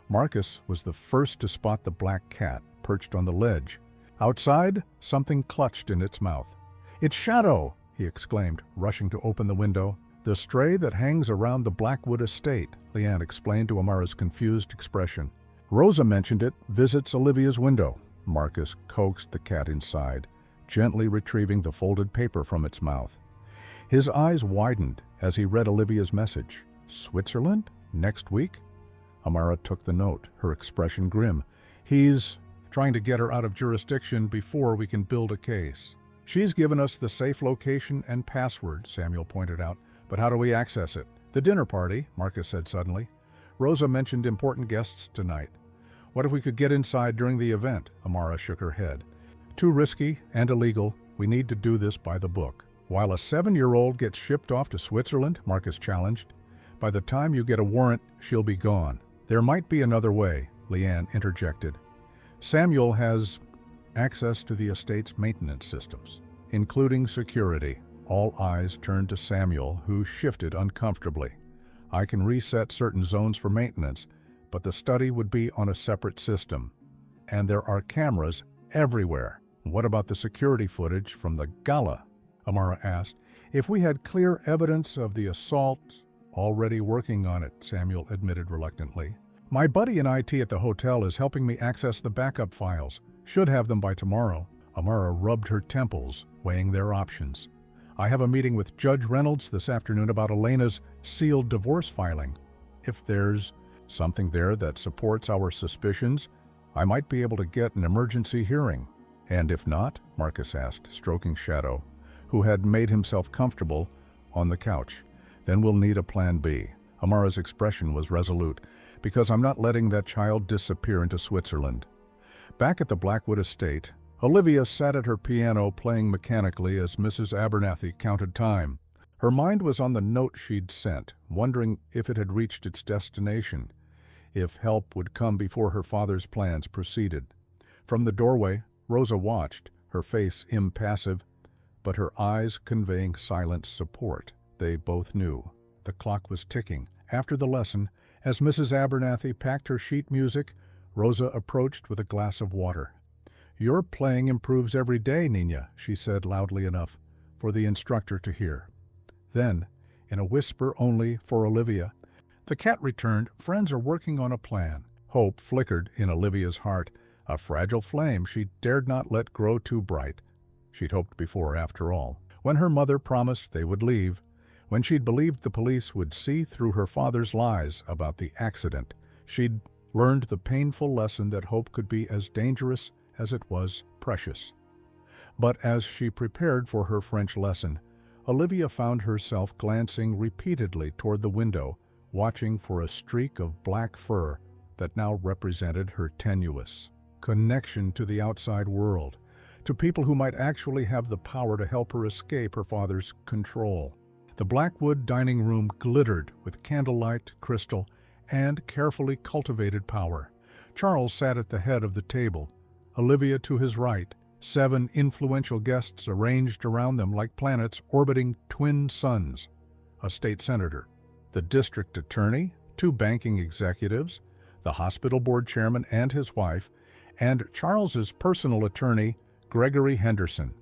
Marcus was the first to spot the black cat perched on the ledge. Outside, something clutched in its mouth. It's Shadow, he exclaimed, rushing to open the window. The stray that hangs around the Blackwood estate, Leanne explained to Amara's confused expression. Rosa mentioned it, visits Olivia's window. Marcus coaxed the cat inside, gently retrieving the folded paper from its mouth. His eyes widened as he read Olivia's message. Switzerland? Next week? Amara took the note, her expression grim. He's trying to get her out of jurisdiction before we can build a case. She's given us the safe location and password, Samuel pointed out, but how do we access it? The dinner party, Marcus said suddenly. Rosa mentioned important guests tonight. What if we could get inside during the event? Amara shook her head. Too risky and illegal. We need to do this by the book. While a 7-year-old gets shipped off to Switzerland, Marcus challenged. By the time you get a warrant, she'll be gone. There might be another way, Leanne interjected. Samuel has access to the estate's maintenance systems, including security. All eyes turned to Samuel, who shifted uncomfortably. I can reset certain zones for maintenance, but the study would be on a separate system. And there are cameras everywhere. What about the security footage from the Gala? Amara asked. If we had clear evidence of the assault, already working on it, Samuel admitted reluctantly. My buddy in IT at the hotel is helping me access the backup files. Should have them by tomorrow. Amara rubbed her temples, weighing their options. I have a meeting with Judge Reynolds this afternoon about Elena's sealed divorce filing. If there's something there that supports our suspicions, I might be able to get an emergency hearing. And if not, Marcus asked, stroking Shadow, who had made himself comfortable on the couch. Then we'll need a plan B. Amara's expression was resolute, because I'm not letting that child disappear into Switzerland. Back at the Blackwood estate, Olivia sat at her piano playing mechanically as Mrs. Abernathy counted time. Her mind was on the note she'd sent, wondering if it had reached its destination, if help would come before her father's plans proceeded. From the doorway, Rosa watched, her face impassive, but her eyes conveying silent support. They both knew. The clock was ticking. After the lesson, as Mrs. Abernathy packed her sheet music, Rosa approached with a glass of water. "Your playing improves every day, Nina," she said loudly enough for the instructor to hear. Then, in a whisper only for Olivia, the cat returned, "Friends are working on a plan." Hope flickered in Olivia's heart, a fragile flame she dared not let grow too bright. She'd hoped before, after all. When her mother promised they would leave, when she'd believed the police would see through her father's lies about the accident, she'd learned the painful lesson that hope could be as dangerous as it was precious. But as she prepared for her French lesson, Olivia found herself glancing repeatedly toward the window, watching for a streak of black fur that now represented her tenuous connection to the outside world, to people who might actually have the power to help her escape her father's control. The Blackwood dining room glittered with candlelight, crystal, and carefully cultivated power. Charles sat at the head of the table, Olivia to his right, 7 influential guests arranged around them like planets orbiting twin suns. A state senator, the district attorney, 2 banking executives, the hospital board chairman and his wife, and Charles's personal attorney, Gregory Henderson.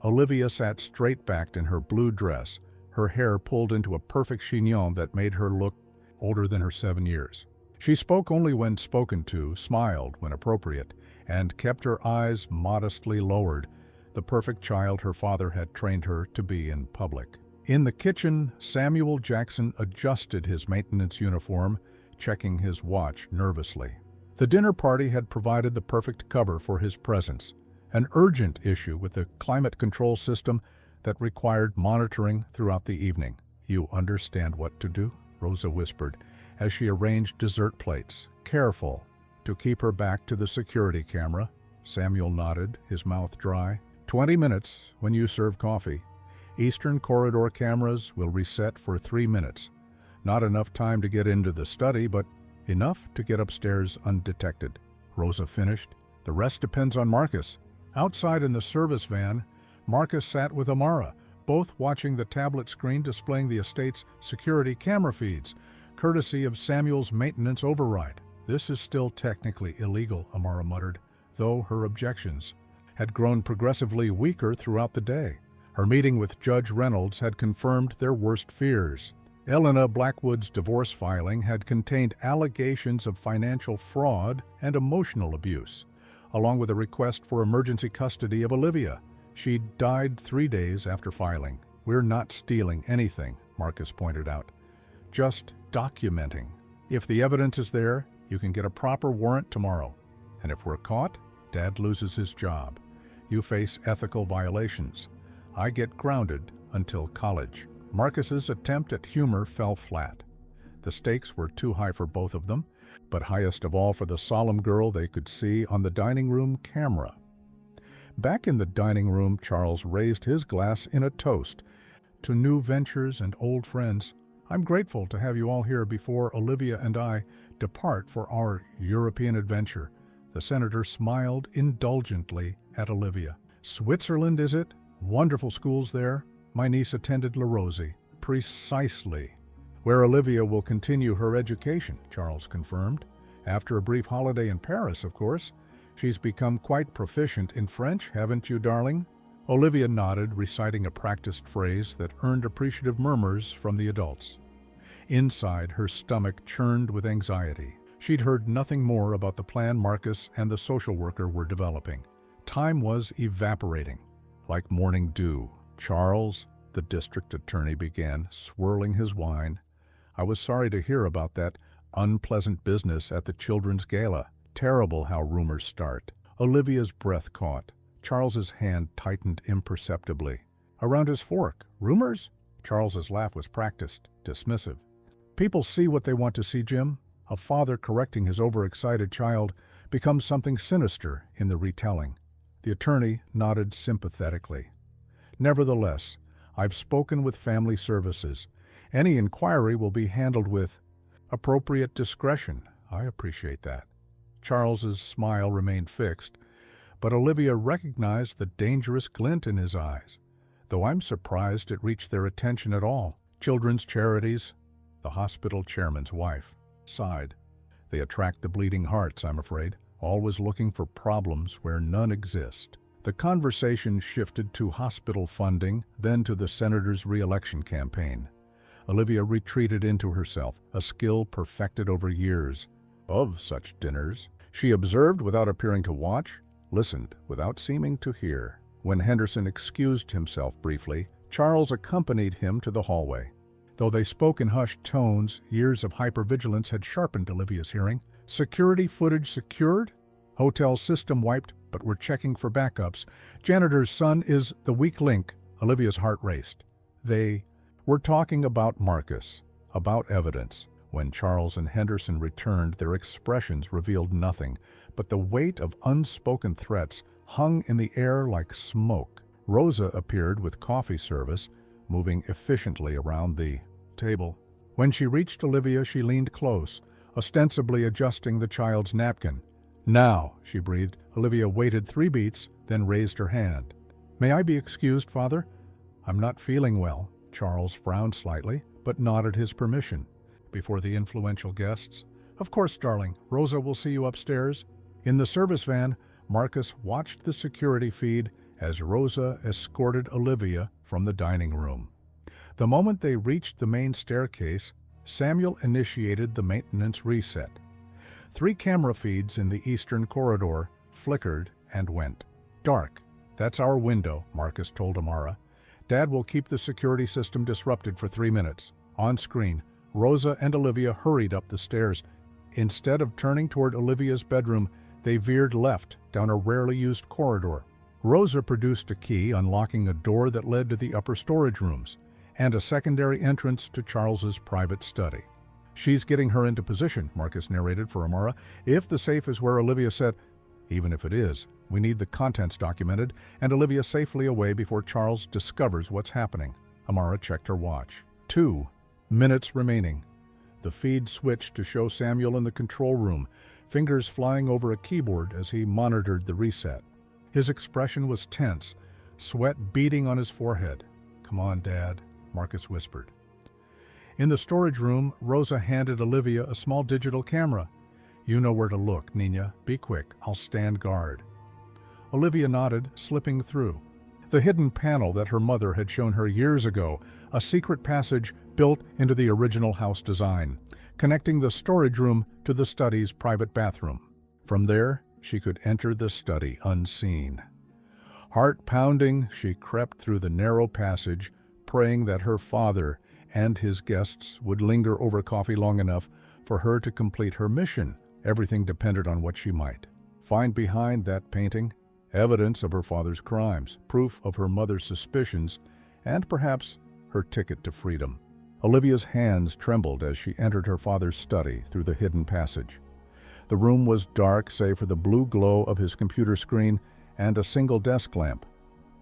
Olivia sat straight-backed in her blue dress, her hair pulled into a perfect chignon that made her look older than her 7 years. She spoke only when spoken to, smiled when appropriate, and kept her eyes modestly lowered, the perfect child her father had trained her to be in public. In the kitchen, Samuel Jackson adjusted his maintenance uniform, checking his watch nervously. The dinner party had provided the perfect cover for his presence, an urgent issue with the climate control system that required monitoring throughout the evening. "You understand what to do?" Rosa whispered as she arranged dessert plates, careful to keep her back to the security camera. Samuel nodded, his mouth dry. 20 minutes when you serve coffee. Eastern corridor cameras will reset for 3 minutes. Not enough time to get into the study, but enough to get upstairs undetected. Rosa finished. "The rest depends on Marcus." Outside in the service van, Marcus sat with Amara, both watching the tablet screen displaying the estate's security camera feeds, courtesy of Samuel's maintenance override. "This is still technically illegal," Amara muttered, though her objections had grown progressively weaker throughout the day. Her meeting with Judge Reynolds had confirmed their worst fears. Elena Blackwood's divorce filing had contained allegations of financial fraud and emotional abuse, along with a request for emergency custody of Olivia. She died 3 days after filing. "We're not stealing anything," Marcus pointed out. "Just documenting. If the evidence is there, you can get a proper warrant tomorrow. And if we're caught, Dad loses his job. You face ethical violations. I get grounded until college." Marcus's attempt at humor fell flat. The stakes were too high for both of them, but highest of all for the solemn girl they could see on the dining room camera. Back in the dining room, Charles raised his glass in a toast to new ventures and old friends. "I'm grateful to have you all here before Olivia and I depart for our European adventure." The senator smiled indulgently at Olivia. "Switzerland, is it? Wonderful schools there. My niece attended La Rosey." "Precisely. Where Olivia will continue her education," Charles confirmed. "After a brief holiday in Paris, of course. She's become quite proficient in French, haven't you, darling?" Olivia nodded, reciting a practiced phrase that earned appreciative murmurs from the adults. Inside, her stomach churned with anxiety. She'd heard nothing more about the plan Marcus and the social worker were developing. Time was evaporating, like morning dew. "Charles," the district attorney began, swirling his wine, "I was sorry to hear about that unpleasant business at the children's gala. Terrible how rumors start." Olivia's breath caught. Charles's hand tightened imperceptibly around his fork. "Rumors?" Charles's laugh was practiced, dismissive. "People see what they want to see, Jim. A father correcting his overexcited child becomes something sinister in the retelling." The attorney nodded sympathetically. "Nevertheless, I've spoken with Family Services. Any inquiry will be handled with appropriate discretion." "I appreciate that." Charles's smile remained fixed, but Olivia recognized the dangerous glint in his eyes. though I'm surprised it reached their attention at all. Children's charities, the hospital chairman's wife, sighed. They attract the bleeding hearts, I'm afraid, always looking for problems where none exist. The conversation shifted to hospital funding, then to the senator's re-election campaign. Olivia retreated into herself, a skill perfected over years of such dinners. She observed without appearing to watch, listened without seeming to hear. When Henderson excused himself briefly, Charles accompanied him to the hallway. Though they spoke in hushed tones, years of hypervigilance had sharpened Olivia's hearing. Security footage secured? Hotel system wiped, but we're checking for backups. Janitor's son is the weak link. Olivia's heart raced. They were talking about Marcus, about evidence. When Charles and Henderson returned, their expressions revealed nothing, but the weight of unspoken threats hung in the air like smoke. Rosa appeared with coffee service, moving efficiently around the table. When she reached Olivia, she leaned close, ostensibly adjusting the child's napkin. "Now," she breathed. Olivia waited 3 beats, then raised her hand. "May I be excused, Father? I'm not feeling well." Charles frowned slightly, but nodded his permission. Before the influential guests, "Of course, darling. Rosa will see you upstairs." In the service van, Marcus watched the security feed as Rosa escorted Olivia from the dining room. The moment they reached the main staircase, Samuel initiated the maintenance reset. 3 camera feeds in the eastern corridor flickered and went. "Dark. That's our window," Marcus told Amara. "Dad will keep the security system disrupted for 3 minutes." On screen, Rosa and Olivia hurried up the stairs. Instead of turning toward Olivia's bedroom, they veered left down a rarely used corridor. Rosa produced a key, unlocking a door that led to the upper storage rooms and a secondary entrance to Charles's private study. "She's getting her into position," Marcus narrated for Amara. "If the safe is where Olivia said, even if it is, we need the contents documented and Olivia safely away before Charles discovers what's happening." Amara checked her watch. 2 minutes remaining. The feed switched to show Samuel in the control room, fingers flying over a keyboard as he monitored the reset. His expression was tense, sweat beading on his forehead. "Come on, Dad," Marcus whispered. In the storage room, Rosa handed Olivia a small digital camera. "You know where to look, Nina. Be quick. I'll stand guard." Olivia nodded, slipping through. The hidden panel that her mother had shown her years ago, a secret passage built into the original house design, connecting the storage room to the study's private bathroom. From there, she could enter the study unseen. Heart pounding, she crept through the narrow passage, praying that her father and his guests would linger over coffee long enough for her to complete her mission. Everything depended on what she might find behind that painting: evidence of her father's crimes, proof of her mother's suspicions, and perhaps her ticket to freedom. Olivia's hands trembled as she entered her father's study through the hidden passage. The room was dark save for the blue glow of his computer screen and a single desk lamp.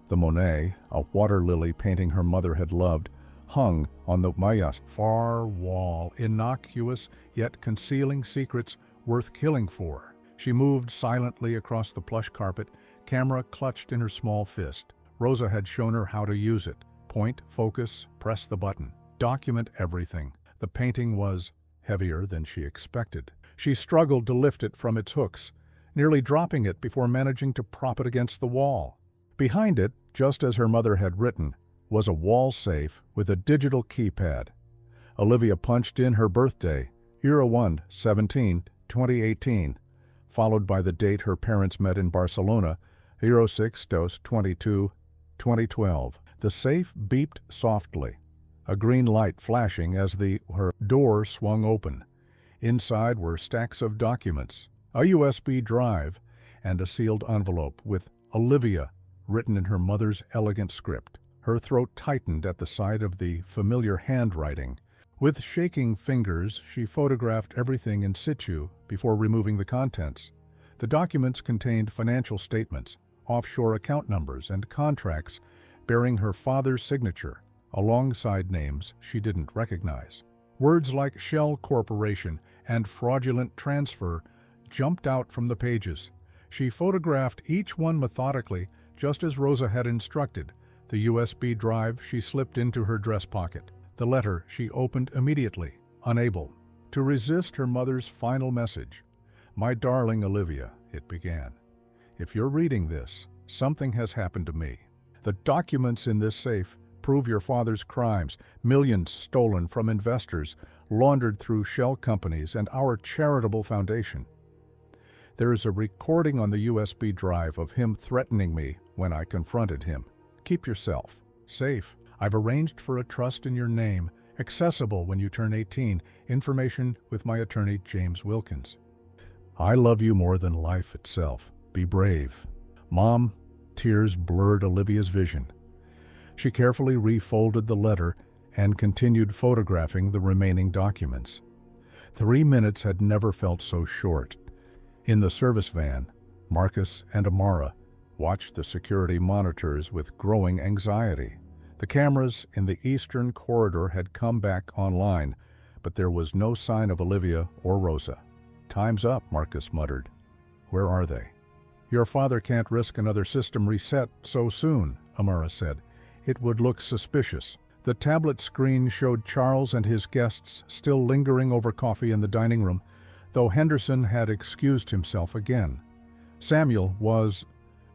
The Monet, a water lily painting her mother had loved, hung on the Mayas far wall, innocuous yet concealing secrets worth killing for. She moved silently across the plush carpet, camera clutched in her small fist. Rosa had shown her how to use it. Point, focus, press the button. Document everything. The painting was heavier than she expected. She struggled to lift it from its hooks, nearly dropping it before managing to prop it against the wall. Behind it, just as her mother had written, was a wall safe with a digital keypad. Olivia punched in her birthday, 01/17/2018, followed by the date her parents met in Barcelona, 06/22/2012. The safe beeped softly, a green light flashing as her door swung open. Inside were stacks of documents, a USB drive, and a sealed envelope with Olivia written in her mother's elegant script. Her throat tightened at the sight of the familiar handwriting. With shaking fingers, she photographed everything in situ before removing the contents. The documents contained financial statements, offshore account numbers, and contracts bearing her father's signature, alongside names she didn't recognize. Words like Shell Corporation and fraudulent transfer jumped out from the pages. She photographed each one methodically, just as Rosa had instructed, The USB drive she slipped into her dress pocket. The letter she opened immediately, unable to resist her mother's final message. "My darling Olivia," it began. "If you're reading this, something has happened to me. The documents in this safe prove your father's crimes, millions stolen from investors, laundered through shell companies and our charitable foundation. There is a recording on the USB drive of him threatening me when I confronted him. Keep yourself safe. I've arranged for a trust in your name, accessible when you turn 18, information with my attorney James Wilkins. I love you more than life itself. Be brave." Mom, tears blurred Olivia's vision. She carefully refolded the letter and continued photographing the remaining documents. 3 minutes had never felt so short. In the service van, Marcus and Amara watched the security monitors with growing anxiety. The cameras in the eastern corridor had come back online, but there was no sign of Olivia or Rosa. "Time's up," Marcus muttered. "Where are they?" "Your father can't risk another system reset so soon," Amara said. "It would look suspicious." The tablet screen showed Charles and his guests still lingering over coffee in the dining room, though Henderson had excused himself again. Samuel was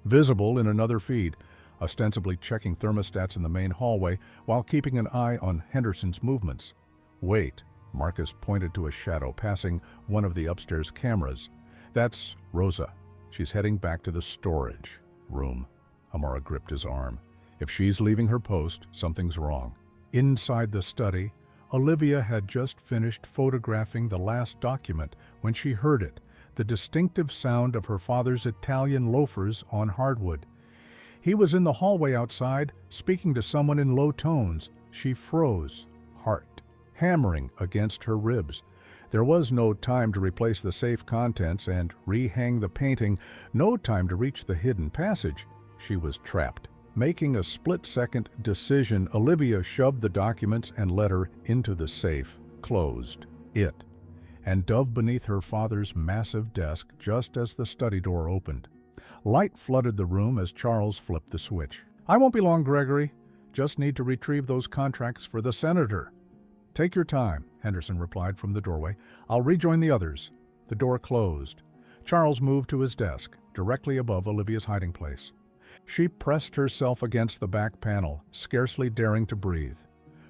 visible in another feed, ostensibly checking thermostats in the main hallway while keeping an eye on Henderson's movements. "Wait," Marcus pointed to a shadow passing one of the upstairs cameras. "That's Rosa. She's heading back to the storage room." Amara gripped his arm. "If she's leaving her post, something's wrong." Inside the study, Olivia had just finished photographing the last document when she heard it, the distinctive sound of her father's Italian loafers on hardwood. He was in the hallway outside, speaking to someone in low tones. She froze, heart hammering against her ribs. There was no time to replace the safe contents and rehang the painting, no time to reach the hidden passage. She was trapped. Making a split-second decision, Olivia shoved the documents and letter into the safe, closed it, and dove beneath her father's massive desk just as the study door opened. Light flooded the room as Charles flipped the switch. "I won't be long, Gregory. Just need to retrieve those contracts for the senator." "Take your time," Henderson replied from the doorway. "I'll rejoin the others." The door closed. Charles moved to his desk, directly above Olivia's hiding place. She pressed herself against the back panel, scarcely daring to breathe.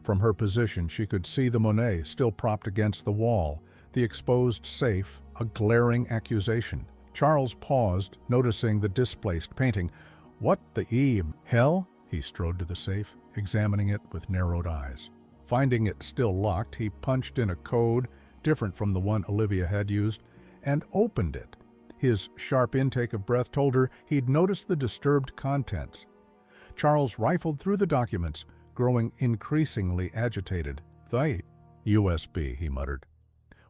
From her position, she could see the Monet still propped against the wall, the exposed safe, a glaring accusation. Charles paused, noticing the displaced painting. "What the hell?" He strode to the safe, examining it with narrowed eyes. Finding it still locked, he punched in a code, different from the one Olivia had used, and opened it. His sharp intake of breath told her he'd noticed the disturbed contents. Charles rifled through the documents, growing increasingly agitated. "The USB," he muttered.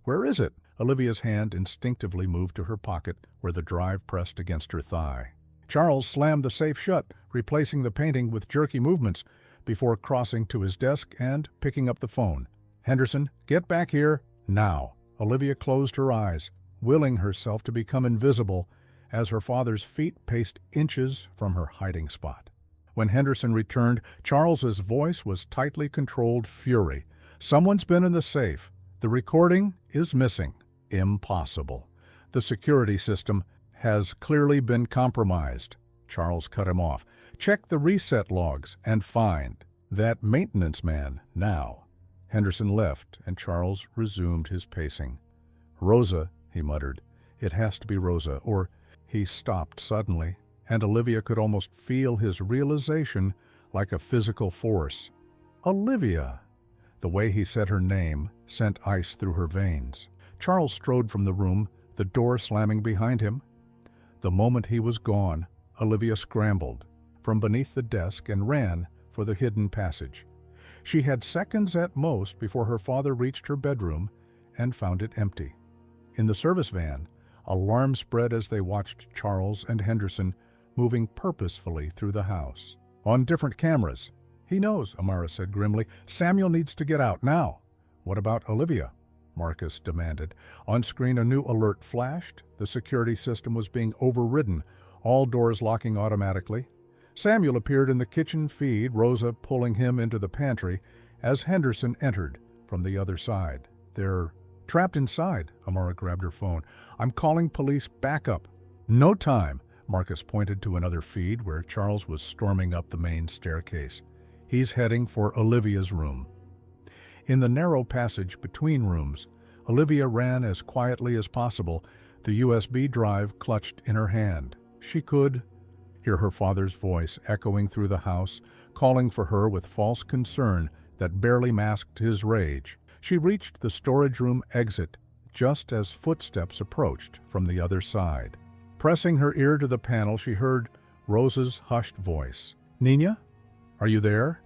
"Where is it?" Olivia's hand instinctively moved to her pocket, where the drive pressed against her thigh. Charles slammed the safe shut, replacing the painting with jerky movements, before crossing to his desk and picking up the phone. "Henderson, get back here, now." Olivia closed her eyes, willing herself to become invisible as her father's feet paced inches from her hiding spot. When Henderson returned, Charles's voice was tightly controlled fury. "Someone's been in the safe. The recording is missing." "Impossible. The security system has clearly been compromised." Charles cut him off. "Check the reset logs and find that maintenance man now." Henderson left, and Charles resumed his pacing. "Rosa," he muttered. "It has to be Rosa," or he stopped suddenly, and Olivia could almost feel his realization like a physical force. "Olivia!" The way he said her name sent ice through her veins. Charles strode from the room, the door slamming behind him. The moment he was gone, Olivia scrambled from beneath the desk and ran for the hidden passage. She had seconds at most before her father reached her bedroom and found it empty. In the service van, alarm spread as they watched Charles and Henderson moving purposefully through the house. "On different cameras." "He knows," Amara said grimly. "Samuel needs to get out now." "What about Olivia?" Marcus demanded. On screen, a new alert flashed. The security system was being overridden, all doors locking automatically. Samuel appeared in the kitchen feed, Rosa pulling him into the pantry as Henderson entered from the other side. "They're trapped inside." Amara grabbed her phone. "I'm calling police backup." "No time." Marcus pointed to another feed where Charles was storming up the main staircase. "He's heading for Olivia's room." In the narrow passage between rooms, Olivia ran as quietly as possible, the USB drive clutched in her hand. She could hear her father's voice echoing through the house, calling for her with false concern that barely masked his rage. She reached the storage room exit just as footsteps approached from the other side. Pressing her ear to the panel, she heard Rosa's hushed voice. "Nina? Are you there?"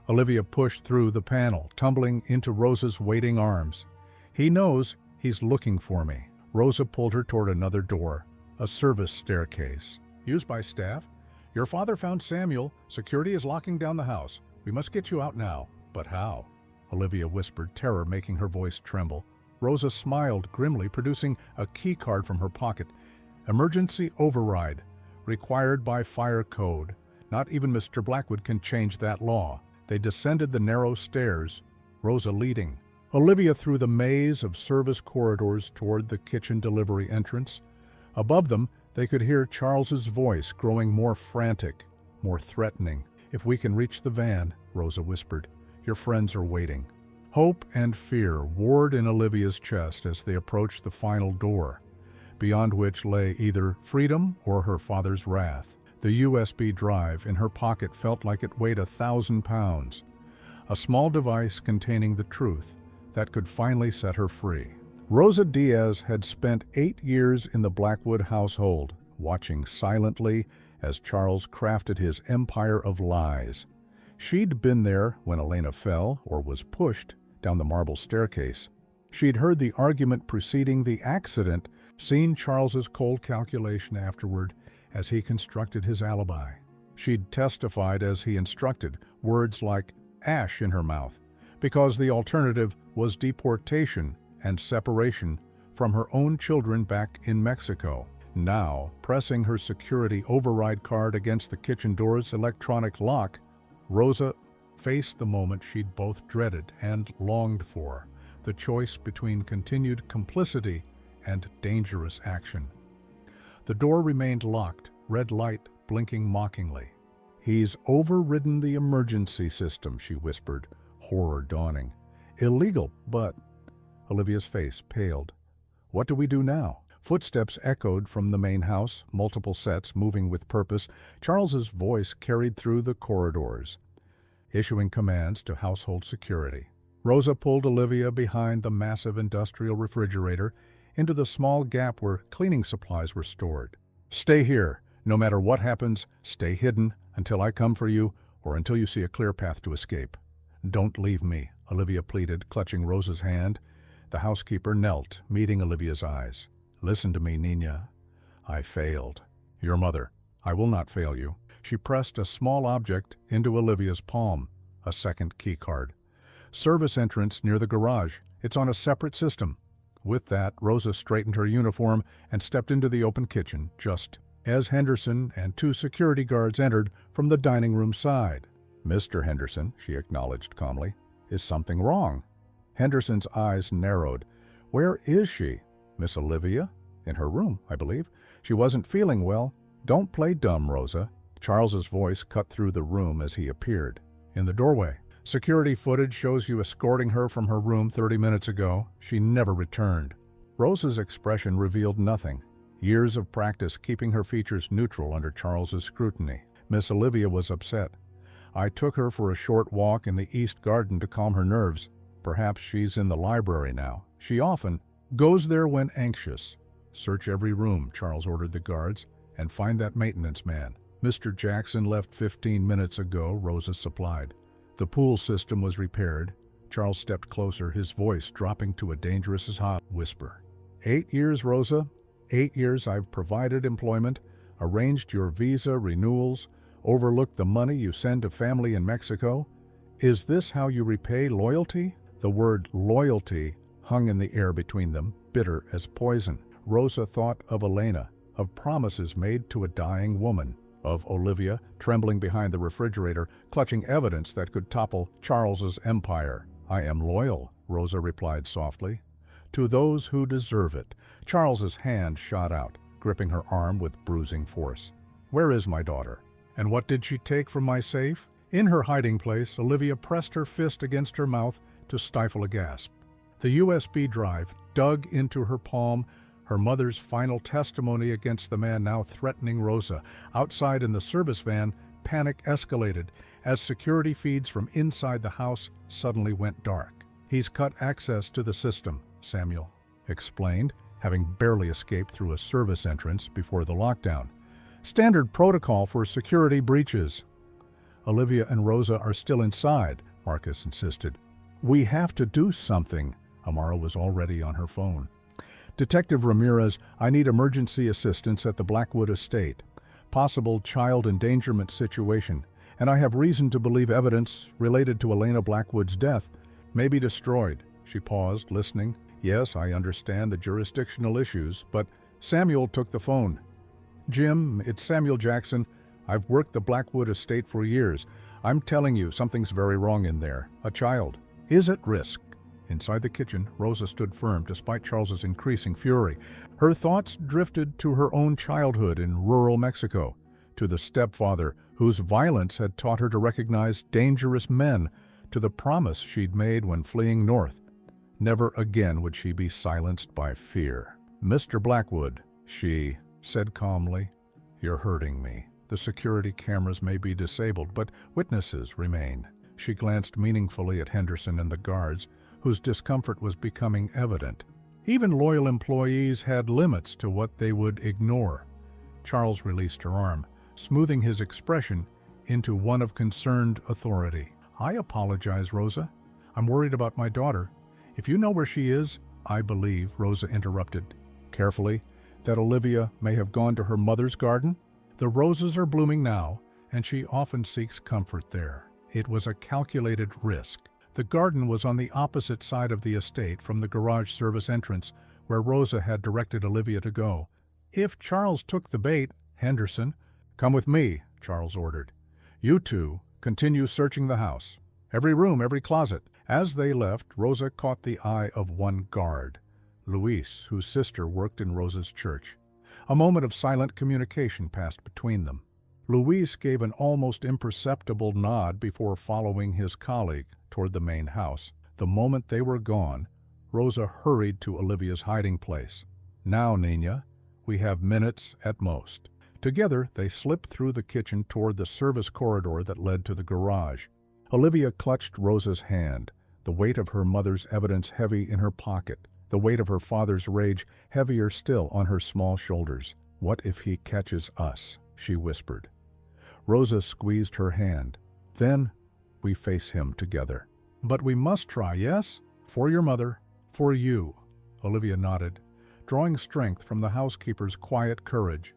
Olivia pushed through the panel, tumbling into Rosa's waiting arms. "He knows he's looking for me." Rosa pulled her toward another door, a service staircase. "Used by staff? Your father found Samuel. Security is locking down the house. We must get you out now." "But how?" Olivia whispered, terror making her voice tremble. Rosa smiled grimly, producing a key card from her pocket. "Emergency override. Required by fire code. Not even Mr. Blackwood can change that law." They descended the narrow stairs, Rosa leading. Olivia through the maze of service corridors toward the kitchen delivery entrance. Above them, they could hear Charles's voice growing more frantic, more threatening. "If we can reach the van," Rosa whispered, "your friends are waiting." Hope and fear warred in Olivia's chest as they approached the final door, beyond which lay either freedom or her father's wrath. The USB drive in her pocket felt like it weighed 1,000 pounds, a small device containing the truth that could finally set her free. Rosa Diaz had spent 8 years in the Blackwood household, watching silently as Charles crafted his empire of lies. She'd been there when Elena fell or was pushed down the marble staircase. She'd heard the argument preceding the accident, seen Charles's cold calculation afterward as he constructed his alibi. She'd testified as he instructed, words like ash in her mouth, because the alternative was deportation and separation from her own children back in Mexico. Now, pressing her security override card against the kitchen door's electronic lock, Rosa faced the moment she'd both dreaded and longed for, the choice between continued complicity and dangerous action. The door remained locked, red light blinking mockingly. "He's overridden the emergency system," she whispered, horror dawning. "Illegal, but—" Olivia's face paled. "What do we do now?" Footsteps echoed from the main house, multiple sets moving with purpose. Charles's voice carried through the corridors, issuing commands to household security. Rosa pulled Olivia behind the massive industrial refrigerator into the small gap where cleaning supplies were stored. "Stay here. No matter what happens, stay hidden until I come for you or until you see a clear path to escape." "Don't leave me," Olivia pleaded, clutching Rosa's hand. The housekeeper knelt, meeting Olivia's eyes. "Listen to me, Nina. I failed. Your mother. I will not fail you." She pressed a small object into Olivia's palm, a second key card. "Service entrance near the garage. It's on a separate system." With that, Rosa straightened her uniform and stepped into the open kitchen just as Henderson and 2 security guards entered from the dining room side. "Mr. Henderson," she acknowledged calmly, "is something wrong?" Henderson's eyes narrowed. "Where is she?" "Miss Olivia? In her room, I believe. She wasn't feeling well." "Don't play dumb, Rosa." Charles's voice cut through the room as he appeared. "In the doorway. Security footage shows you escorting her from her room 30 minutes ago. She never returned." Rosa's expression revealed nothing. Years of practice keeping her features neutral under Charles's scrutiny. "Miss Olivia was upset. I took her for a short walk in the East Garden to calm her nerves. Perhaps she's in the library now. She often goes there when anxious." "Search every room," Charles ordered the guards, "and find that maintenance man." "Mr. Jackson left 15 minutes ago," Rosa supplied. The pool system was repaired. Charles stepped closer, his voice dropping to a dangerous whisper. 8 years, Rosa. 8 years I've provided employment, arranged your visa renewals, overlooked the money you send to family in Mexico. Is this how you repay loyalty?" The word loyalty hung in the air between them, bitter as poison. Rosa thought of Elena, of promises made to a dying woman. of Olivia, trembling behind the refrigerator, clutching evidence that could topple Charles's empire. "I am loyal," Rosa replied softly. "To those who deserve it." Charles's hand shot out, gripping her arm with bruising force. "Where is my daughter? And what did she take from my safe?" In her hiding place, Olivia pressed her fist against her mouth to stifle a gasp. The USB drive dug into her palm, her mother's final testimony against the man now threatening Rosa. Outside in the service van, panic escalated as security feeds from inside the house suddenly went dark. "He's cut access to the system," Samuel explained, having barely escaped through a service entrance before the lockdown. "Standard protocol for security breaches." "Olivia and Rosa are still inside," Marcus insisted. "We have to do something." Amara was already on her phone. "Detective Ramirez, I need emergency assistance at the Blackwood estate. Possible child endangerment situation, and I have reason to believe evidence related to Elena Blackwood's death may be destroyed." She paused, listening. "Yes, I understand the jurisdictional issues, but..." Samuel took the phone. "Jim, it's Samuel Jackson. I've worked the Blackwood estate for years. I'm telling you, something's very wrong in there. A child is at risk." Inside the kitchen, Rosa stood firm despite Charles's increasing fury. Her thoughts drifted to her own childhood in rural Mexico, to the stepfather whose violence had taught her to recognize dangerous men, to the promise she'd made when fleeing north. Never again would she be silenced by fear. "Mr. Blackwood," she said calmly, "you're hurting me. The security cameras may be disabled, but witnesses remain." She glanced meaningfully at Henderson and the guards, whose discomfort was becoming evident. Even loyal employees had limits to what they would ignore. Charles released her arm, smoothing his expression into one of concerned authority. "I apologize, Rosa. I'm worried about my daughter. If you know where she is..." "I believe," Rosa interrupted carefully, "that Olivia may have gone to her mother's garden. The roses are blooming now, and she often seeks comfort there. It was a calculated risk." The garden was on the opposite side of the estate from the garage service entrance, where Rosa had directed Olivia to go. If Charles took the bait, Henderson— "Come with me," Charles ordered. "You two continue searching the house. Every room, every closet." As they left, Rosa caught the eye of one guard, Luis, whose sister worked in Rosa's church. A moment of silent communication passed between them. Luis gave an almost imperceptible nod before following his colleague toward the main house. The moment they were gone, Rosa hurried to Olivia's hiding place. "Now, Nina, we have minutes at most." Together, they slipped through the kitchen toward the service corridor that led to the garage. Olivia clutched Rosa's hand, the weight of her mother's evidence heavy in her pocket, the weight of her father's rage heavier still on her small shoulders. "What if he catches us?" she whispered. Rosa squeezed her hand. "Then we face him together." "But we must try, yes? For your mother, for you." Olivia nodded, drawing strength from the housekeeper's quiet courage.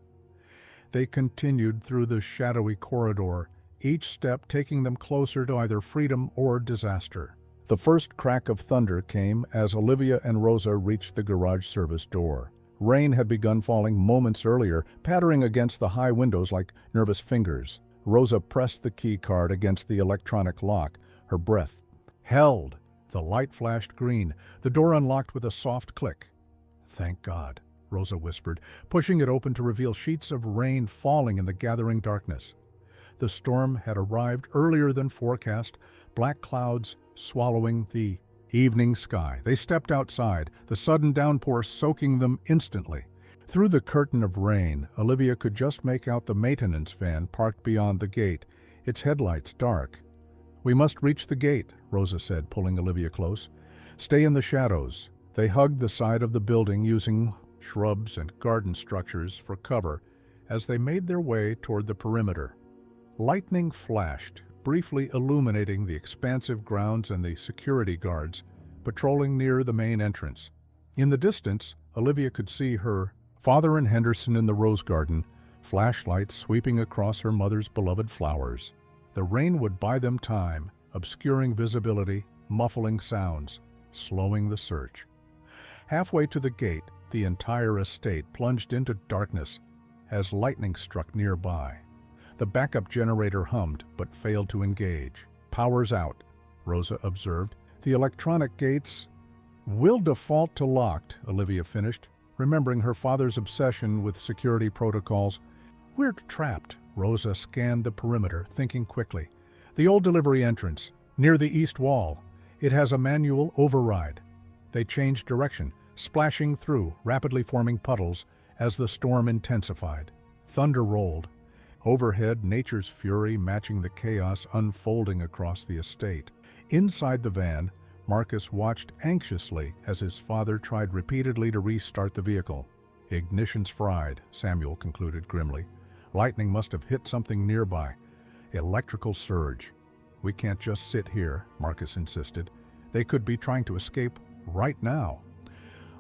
They continued through the shadowy corridor, each step taking them closer to either freedom or disaster. The first crack of thunder came as Olivia and Rosa reached the garage service door. Rain had begun falling moments earlier, pattering against the high windows like nervous fingers. Rosa pressed the key card against the electronic lock, her breath held. The light flashed green. The door unlocked with a soft click. "Thank God," Rosa whispered, pushing it open to reveal sheets of rain falling in the gathering darkness. The storm had arrived earlier than forecast, black clouds swallowing the evening sky. They stepped outside, the sudden downpour soaking them instantly. Through the curtain of rain, Olivia could just make out the maintenance van parked beyond the gate, its headlights dark. "We must reach the gate," Rosa said, pulling Olivia close. "Stay in the shadows." They hugged the side of the building, using shrubs and garden structures for cover as they made their way toward the perimeter. Lightning flashed, briefly illuminating the expansive grounds and the security guards patrolling near the main entrance. In the distance, Olivia could see her father and Henderson in the rose garden, flashlights sweeping across her mother's beloved flowers. The rain would buy them time, obscuring visibility, muffling sounds, slowing the search. Halfway to the gate, the entire estate plunged into darkness as lightning struck nearby. The backup generator hummed, but failed to engage. "Power's out," Rosa observed. "The electronic gates will default to locked," Olivia finished, remembering her father's obsession with security protocols. "We're trapped." Rosa scanned the perimeter, thinking quickly. "The old delivery entrance, near the east wall. It has a manual override." They changed direction, splashing through, rapidly forming puddles as the storm intensified. Thunder rolled. Overhead, nature's fury matching the chaos unfolding across the estate. Inside the van, Marcus watched anxiously as his father tried repeatedly to restart the vehicle. "Ignition's fried," Samuel concluded grimly. "Lightning must have hit something nearby. Electrical surge." "We can't just sit here," Marcus insisted. "They could be trying to escape right now."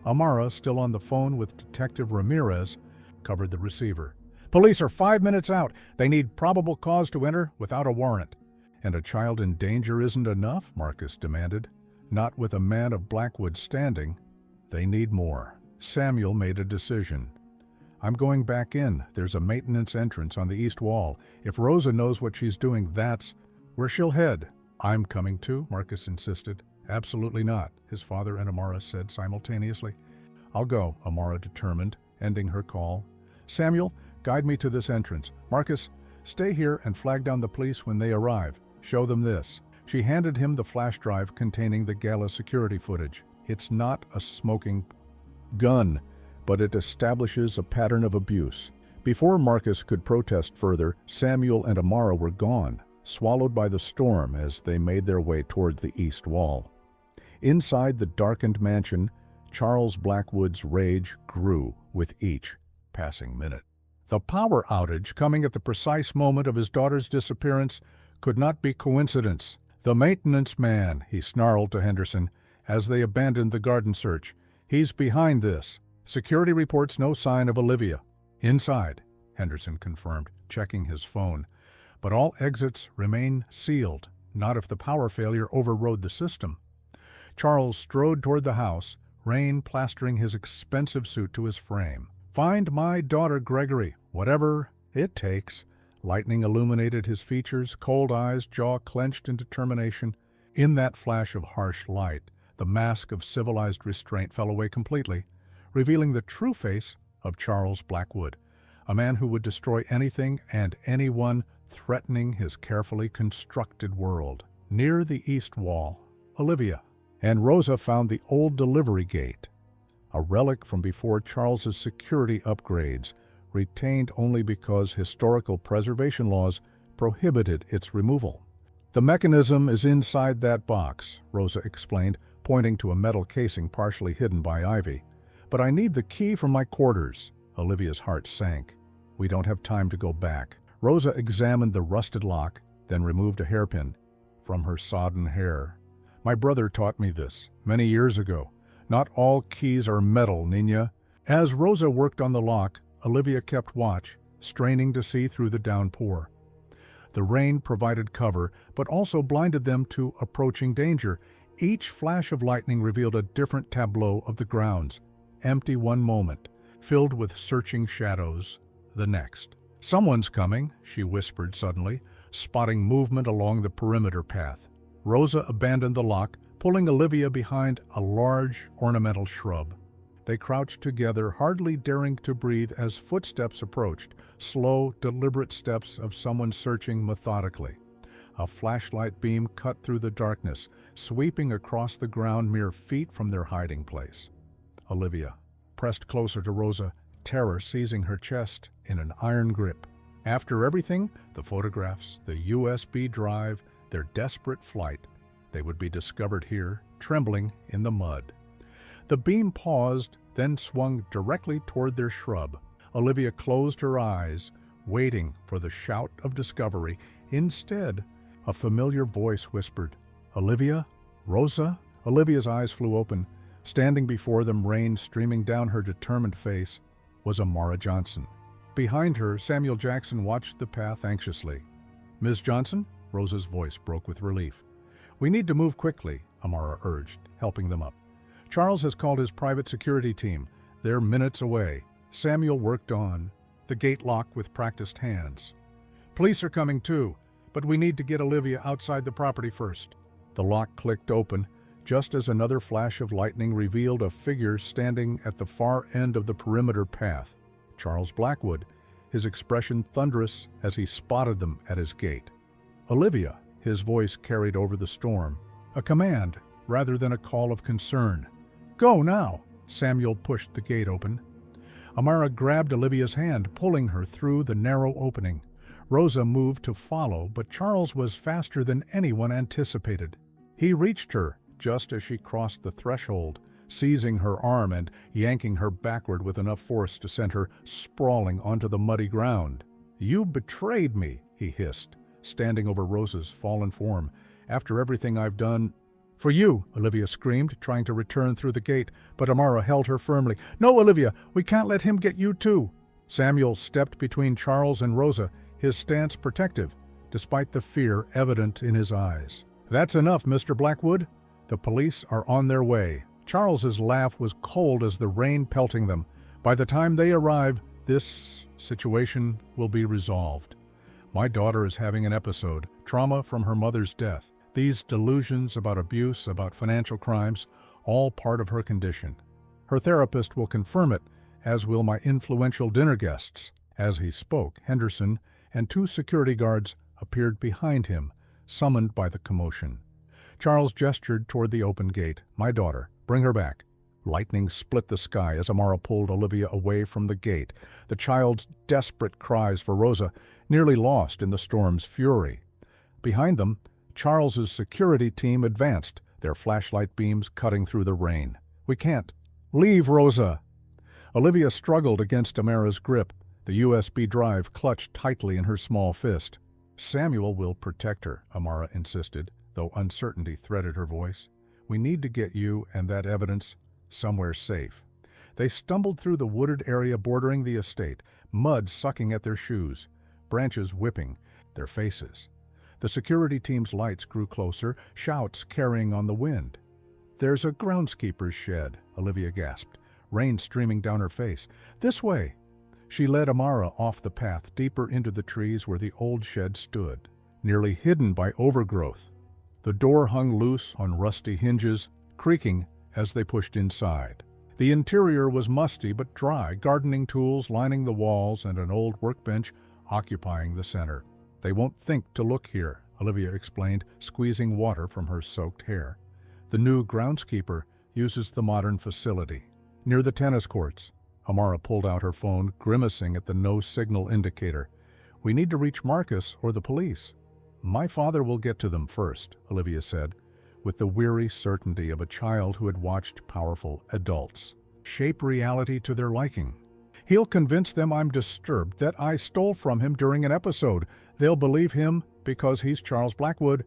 Amara, still on the phone with Detective Ramirez, covered the receiver. "Police are 5 minutes out. They need probable cause to enter without a warrant." "And a child in danger isn't enough?" Marcus demanded. "Not with a man of Blackwood standing. They need more." Samuel made a decision. "I'm going back in. There's a maintenance entrance on the east wall. If Rosa knows what she's doing, that's where she'll head." "I'm coming too," Marcus insisted. "Absolutely not," his father and Amara said simultaneously. "I'll go," Amara determined, ending her call. "Samuel, guide me to this entrance. Marcus, stay here and flag down the police when they arrive. Show them this." She handed him the flash drive containing the Gala security footage. "It's not a smoking gun, but it establishes a pattern of abuse." Before Marcus could protest further, Samuel and Amara were gone, swallowed by the storm as they made their way toward the east wall. Inside the darkened mansion, Charles Blackwood's rage grew with each passing minute. The power outage, coming at the precise moment of his daughter's disappearance, could not be coincidence. "The maintenance man," he snarled to Henderson as they abandoned the garden search. "He's behind this. Security reports no sign of Olivia." "Inside," Henderson confirmed, checking his phone. "But all exits remain sealed, not if the power failure overrode the system." Charles strode toward the house, rain plastering his expensive suit to his frame. "Find my daughter, Gregory, whatever it takes." Lightning illuminated his features, cold eyes, jaw clenched in determination. In that flash of harsh light, the mask of civilized restraint fell away completely, revealing the true face of Charles Blackwood, a man who would destroy anything and anyone threatening his carefully constructed world. Near the east wall, Olivia and Rosa found the old delivery gate, a relic from before Charles's security upgrades, retained only because historical preservation laws prohibited its removal. "The mechanism is inside that box," Rosa explained, pointing to a metal casing partially hidden by ivy. "But I need the key from my quarters." Olivia's heart sank. "We don't have time to go back." Rosa examined the rusted lock, then removed a hairpin from her sodden hair. "My brother taught me this many years ago. Not all keys are metal, Nina." As Rosa worked on the lock, Olivia kept watch, straining to see through the downpour. The rain provided cover, but also blinded them to approaching danger. Each flash of lightning revealed a different tableau of the grounds, empty one moment, filled with searching shadows the next. "Someone's coming," she whispered suddenly, spotting movement along the perimeter path. Rosa abandoned the lock, pulling Olivia behind a large ornamental shrub. They crouched together, hardly daring to breathe as footsteps approached, slow, deliberate steps of someone searching methodically. A flashlight beam cut through the darkness, sweeping across the ground mere feet from their hiding place. Olivia pressed closer to Rosa, terror seizing her chest in an iron grip. After everything, the photographs, the USB drive, their desperate flight, they would be discovered here, trembling in the mud. The beam paused, then swung directly toward their shrub. Olivia closed her eyes, waiting for the shout of discovery. Instead, a familiar voice whispered, "Olivia? Rosa?" Olivia's eyes flew open. Standing before them, rain streaming down her determined face, was Amara Johnson. Behind her, Samuel Jackson watched the path anxiously. "Ms. Johnson?" Rosa's voice broke with relief. "We need to move quickly," Amara urged, helping them up. "Charles has called his private security team. They're minutes away." Samuel worked on, the gate locked with practiced hands. Police are coming too, but we need to get Olivia outside the property first. The lock clicked open, just as another flash of lightning revealed a figure standing at the far end of the perimeter path. Charles Blackwood, his expression thunderous as he spotted them at his gate. Olivia, his voice carried over the storm. A command, rather than a call of concern. Go now! Samuel pushed the gate open. Amara grabbed Olivia's hand, pulling her through the narrow opening. Rosa moved to follow, but Charles was faster than anyone anticipated. He reached her just as she crossed the threshold, seizing her arm and yanking her backward with enough force to send her sprawling onto the muddy ground. You betrayed me, he hissed, standing over Rosa's fallen form. After everything I've done... For you, Olivia screamed, trying to return through the gate, but Amara held her firmly. No, Olivia, we can't let him get you too. Samuel stepped between Charles and Rosa, his stance protective, despite the fear evident in his eyes. That's enough, Mr. Blackwood. The police are on their way. Charles's laugh was cold as the rain pelting them. By the time they arrive, this situation will be resolved. My daughter is having an episode, trauma from her mother's death. These delusions about abuse, about financial crimes, all part of her condition. Her therapist will confirm it, as will my influential dinner guests. As he spoke, Henderson and 2 security guards appeared behind him, summoned by the commotion. Charles gestured toward the open gate. My daughter, bring her back. Lightning split the sky as Amara pulled Olivia away from the gate, the child's desperate cries for Rosa nearly lost in the storm's fury. Behind them, Charles's security team advanced, their flashlight beams cutting through the rain. We can't. Leave, Rosa! Olivia struggled against Amara's grip, the USB drive clutched tightly in her small fist. Samuel will protect her, Amara insisted, though uncertainty threaded her voice. We need to get you and that evidence somewhere safe. They stumbled through the wooded area bordering the estate, mud sucking at their shoes, branches whipping their faces. The security team's lights grew closer, shouts carrying on the wind. There's a groundskeeper's shed, Olivia gasped, rain streaming down her face. This way! She led Amara off the path deeper into the trees where the old shed stood, nearly hidden by overgrowth. The door hung loose on rusty hinges, creaking as they pushed inside. The interior was musty but dry, gardening tools lining the walls and an old workbench occupying the center. They won't think to look here, Olivia explained, squeezing water from her soaked hair. The new groundskeeper uses the modern facility. Near the tennis courts, Amara pulled out her phone, grimacing at the no-signal indicator. We need to reach Marcus or the police. My father will get to them first, Olivia said, with the weary certainty of a child who had watched powerful adults shape reality to their liking. He'll convince them I'm disturbed, that I stole from him during an episode. They'll believe him because he's Charles Blackwood,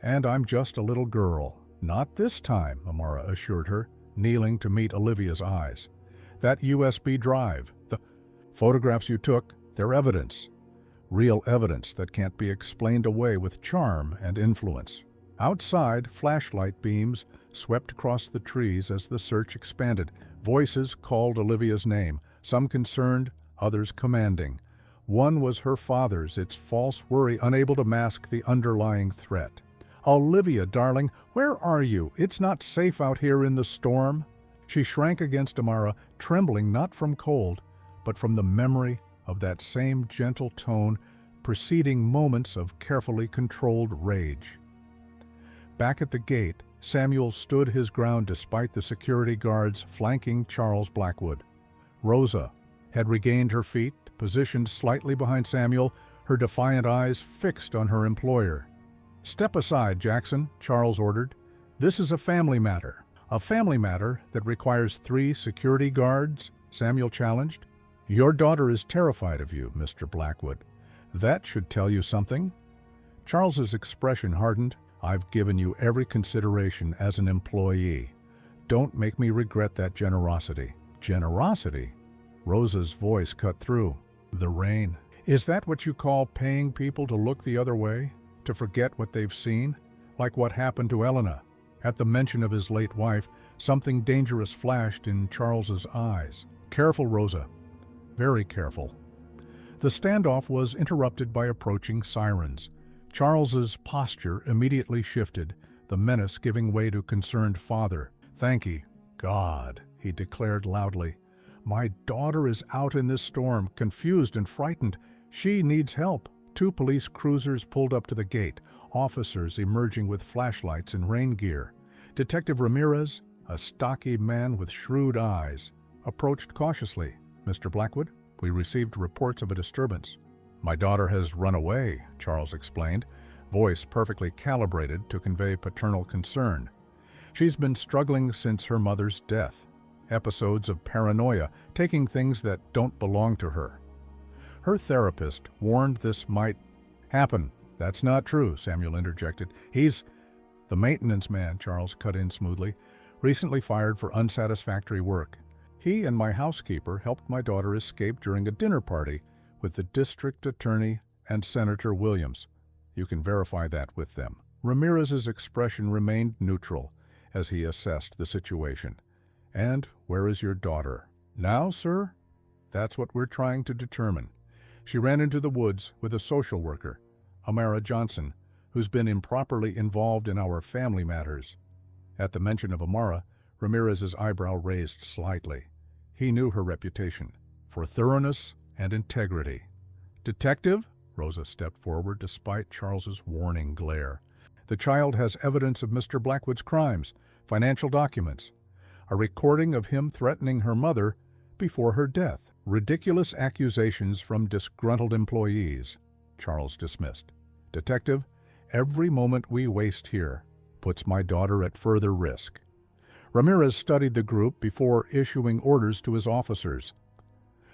and I'm just a little girl. Not this time, Amara assured her, kneeling to meet Olivia's eyes. That USB drive, the photographs you took, they're evidence. Real evidence that can't be explained away with charm and influence. Outside, flashlight beams swept across the trees as the search expanded. Voices called Olivia's name, some concerned, others commanding. One was her father's, its false worry unable to mask the underlying threat. Olivia, darling, where are you? It's not safe out here in the storm. She shrank against Amara, trembling not from cold, but from the memory of that same gentle tone preceding moments of carefully controlled rage. Back at the gate, Samuel stood his ground despite the security guards flanking Charles Blackwood. Rosa had regained her feet, positioned slightly behind Samuel, her defiant eyes fixed on her employer. Step aside, Jackson, Charles ordered. This is a family matter. A family matter that requires 3 security guards, Samuel challenged. Your daughter is terrified of you, Mr. Blackwood. That should tell you something. Charles's expression hardened. I've given you every consideration as an employee. Don't make me regret that generosity. Generosity? Rosa's voice cut through. The rain. Is that what you call paying people to look the other way? To forget what they've seen? Like what happened to Elena? At the mention of his late wife, something dangerous flashed in Charles's eyes. Careful, Rosa. Very careful. The standoff was interrupted by approaching sirens. Charles's posture immediately shifted, the menace giving way to concerned father. "Thank ye, God," he declared loudly. "My daughter is out in this storm, confused and frightened. She needs help." 2 police cruisers pulled up to the gate, officers emerging with flashlights and rain gear. Detective Ramirez, a stocky man with shrewd eyes, approached cautiously. "Mr. Blackwood, we received reports of a disturbance." "My daughter has run away," Charles explained, voice perfectly calibrated to convey paternal concern. "She's been struggling since her mother's death. Episodes of paranoia, taking things that don't belong to her. Her therapist warned this might happen." "That's not true," Samuel interjected. "He's—" "The maintenance man," Charles cut in smoothly, "recently fired for unsatisfactory work. He and my housekeeper helped my daughter escape during a dinner party with the district attorney and Senator Williams. You can verify that with them." Ramirez's expression remained neutral as he assessed the situation. "And where is your daughter?" "Now, sir? That's what we're trying to determine. She ran into the woods with a social worker, Amara Johnson, who's been improperly involved in our family matters." At the mention of Amara, Ramirez's eyebrow raised slightly. He knew her reputation for thoroughness and integrity. "Detective?" Rosa stepped forward despite Charles's warning glare. "The child has evidence of Mr. Blackwood's crimes, financial documents, a recording of him threatening her mother before her death, ridiculous accusations from disgruntled employees." Charles dismissed. "Detective, every moment we waste here puts my daughter at further risk." Ramirez studied the group before issuing orders to his officers.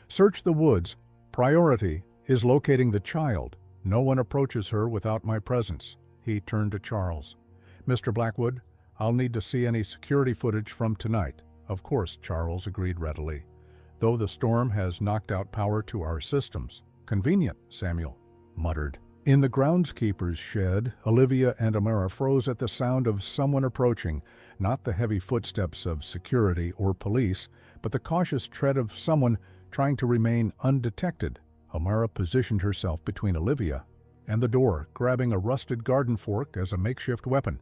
"Search the woods. Priority is locating the child. No one approaches her without my presence." He turned to Charles. "Mr. Blackwood, I'll need to see any security footage from tonight." "Of course," Charles agreed readily, "though the storm has knocked out power to our systems." "Convenient," Samuel muttered. In the groundskeeper's shed, Olivia and Amara froze at the sound of someone approaching, not the heavy footsteps of security or police, but the cautious tread of someone trying to remain undetected. Amara positioned herself between Olivia and the door, grabbing a rusted garden fork as a makeshift weapon.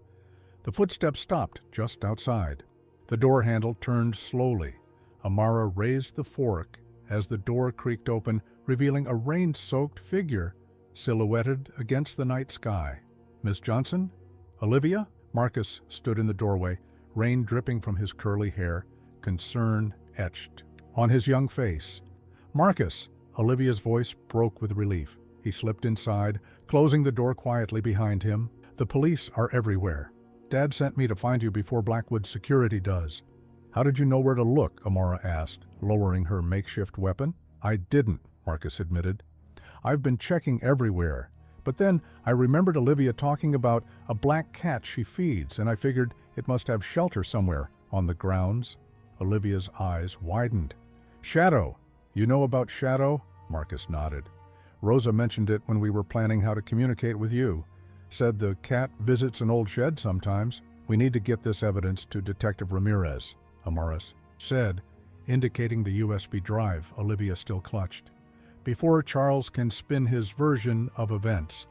The footsteps stopped just outside. The door handle turned slowly. Amara raised the fork as the door creaked open, revealing a rain-soaked figure silhouetted against the night sky. "Miss Johnson? Olivia?" Marcus stood in the doorway, rain dripping from his curly hair, concern etched on his young face. "Marcus!" Olivia's voice broke with relief. He slipped inside, closing the door quietly behind him. "The police are everywhere. Dad sent me to find you before Blackwood's security does." "How did you know where to look?" Amara asked, lowering her makeshift weapon. "I didn't," Marcus admitted. "I've been checking everywhere. But then I remembered Olivia talking about a black cat she feeds, and I figured it must have shelter somewhere on the grounds." Olivia's eyes widened. "Shadow! You know about Shadow?" Marcus nodded. "Rosa mentioned it when we were planning how to communicate with you. Said the cat visits an old shed sometimes. We need to get this evidence to Detective Ramirez," Amara said, indicating the USB drive Olivia still clutched. "Before Charles can spin his version of events.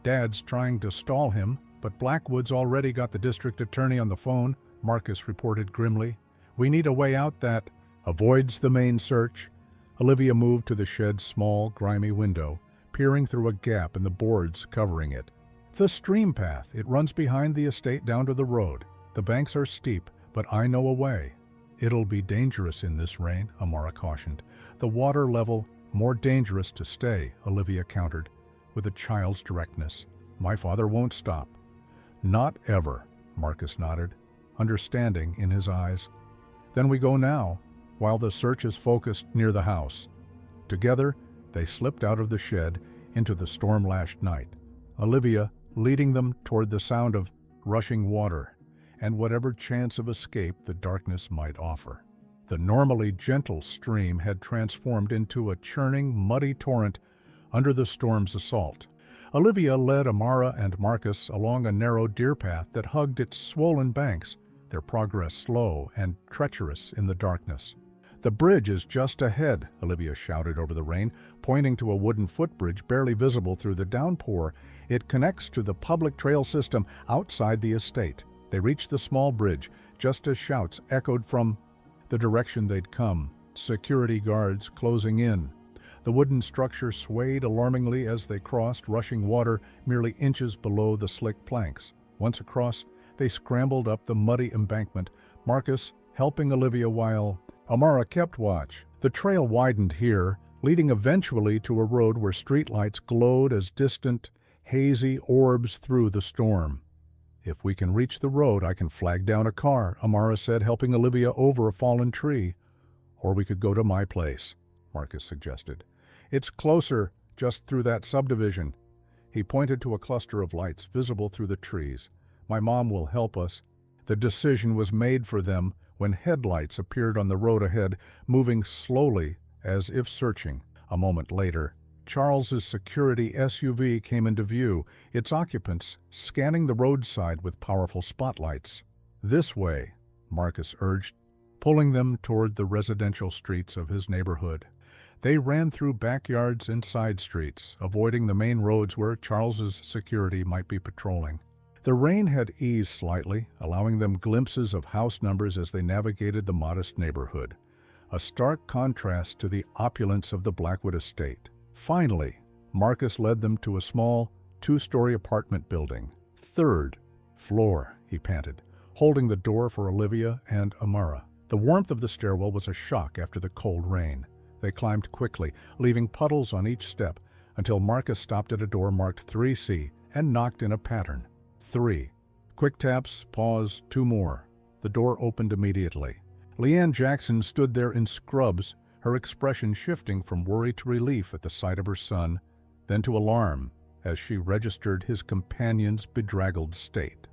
Dad's trying to stall him, but Blackwood's already got the district attorney on the phone," Marcus reported grimly. "We need a way out that avoids the main search." Olivia moved to the shed's small, grimy window, peering through a gap in the boards covering it. "The stream path. It runs behind the estate down to the road. The banks are steep, but I know a way." "It'll be dangerous in this rain," Amara cautioned. "The water level more dangerous to stay," Olivia countered, with a child's directness. "My father won't stop." "Not ever," Marcus nodded, understanding in his eyes. "Then we go now, while the search is focused near the house." Together, they slipped out of the shed into the storm-lashed night, Olivia leading them toward the sound of rushing water and whatever chance of escape the darkness might offer. The normally gentle stream had transformed into a churning, muddy torrent under the storm's assault. Olivia led Amara and Marcus along a narrow deer path that hugged its swollen banks, their progress slow and treacherous in the darkness. "The bridge is just ahead," Olivia shouted over the rain, pointing to a wooden footbridge barely visible through the downpour. "It connects to the public trail system outside the estate." They reached the small bridge, just as shouts echoed from the direction they'd come, security guards closing in. The wooden structure swayed alarmingly as they crossed rushing water merely inches below the slick planks. Once across, they scrambled up the muddy embankment, Marcus helping Olivia while Amara kept watch. The trail widened here, leading eventually to a road where streetlights glowed as distant, hazy orbs through the storm. "If we can reach the road, I can flag down a car," Amara said, helping Olivia over a fallen tree. "Or we could go to my place," Marcus suggested. "It's closer, just through that subdivision." He pointed to a cluster of lights visible through the trees. "My mom will help us." The decision was made for them when headlights appeared on the road ahead, moving slowly as if searching. A moment later, Charles's security SUV came into view, its occupants scanning the roadside with powerful spotlights. "This way," Marcus urged, pulling them toward the residential streets of his neighborhood. They ran through backyards and side streets, avoiding the main roads where Charles's security might be patrolling. The rain had eased slightly, allowing them glimpses of house numbers as they navigated the modest neighborhood, a stark contrast to the opulence of the Blackwood estate. Finally, Marcus led them to a small, two-story apartment building. "Third floor," he panted, holding the door for Olivia and Amara. The warmth of the stairwell was a shock after the cold rain. They climbed quickly, leaving puddles on each step, until Marcus stopped at a door marked 3C and knocked in a pattern. 3. Quick taps, pause, 2 more. The door opened immediately. Leanne Jackson stood there in scrubs, her expression shifting from worry to relief at the sight of her son, then to alarm as she registered his companion's bedraggled state.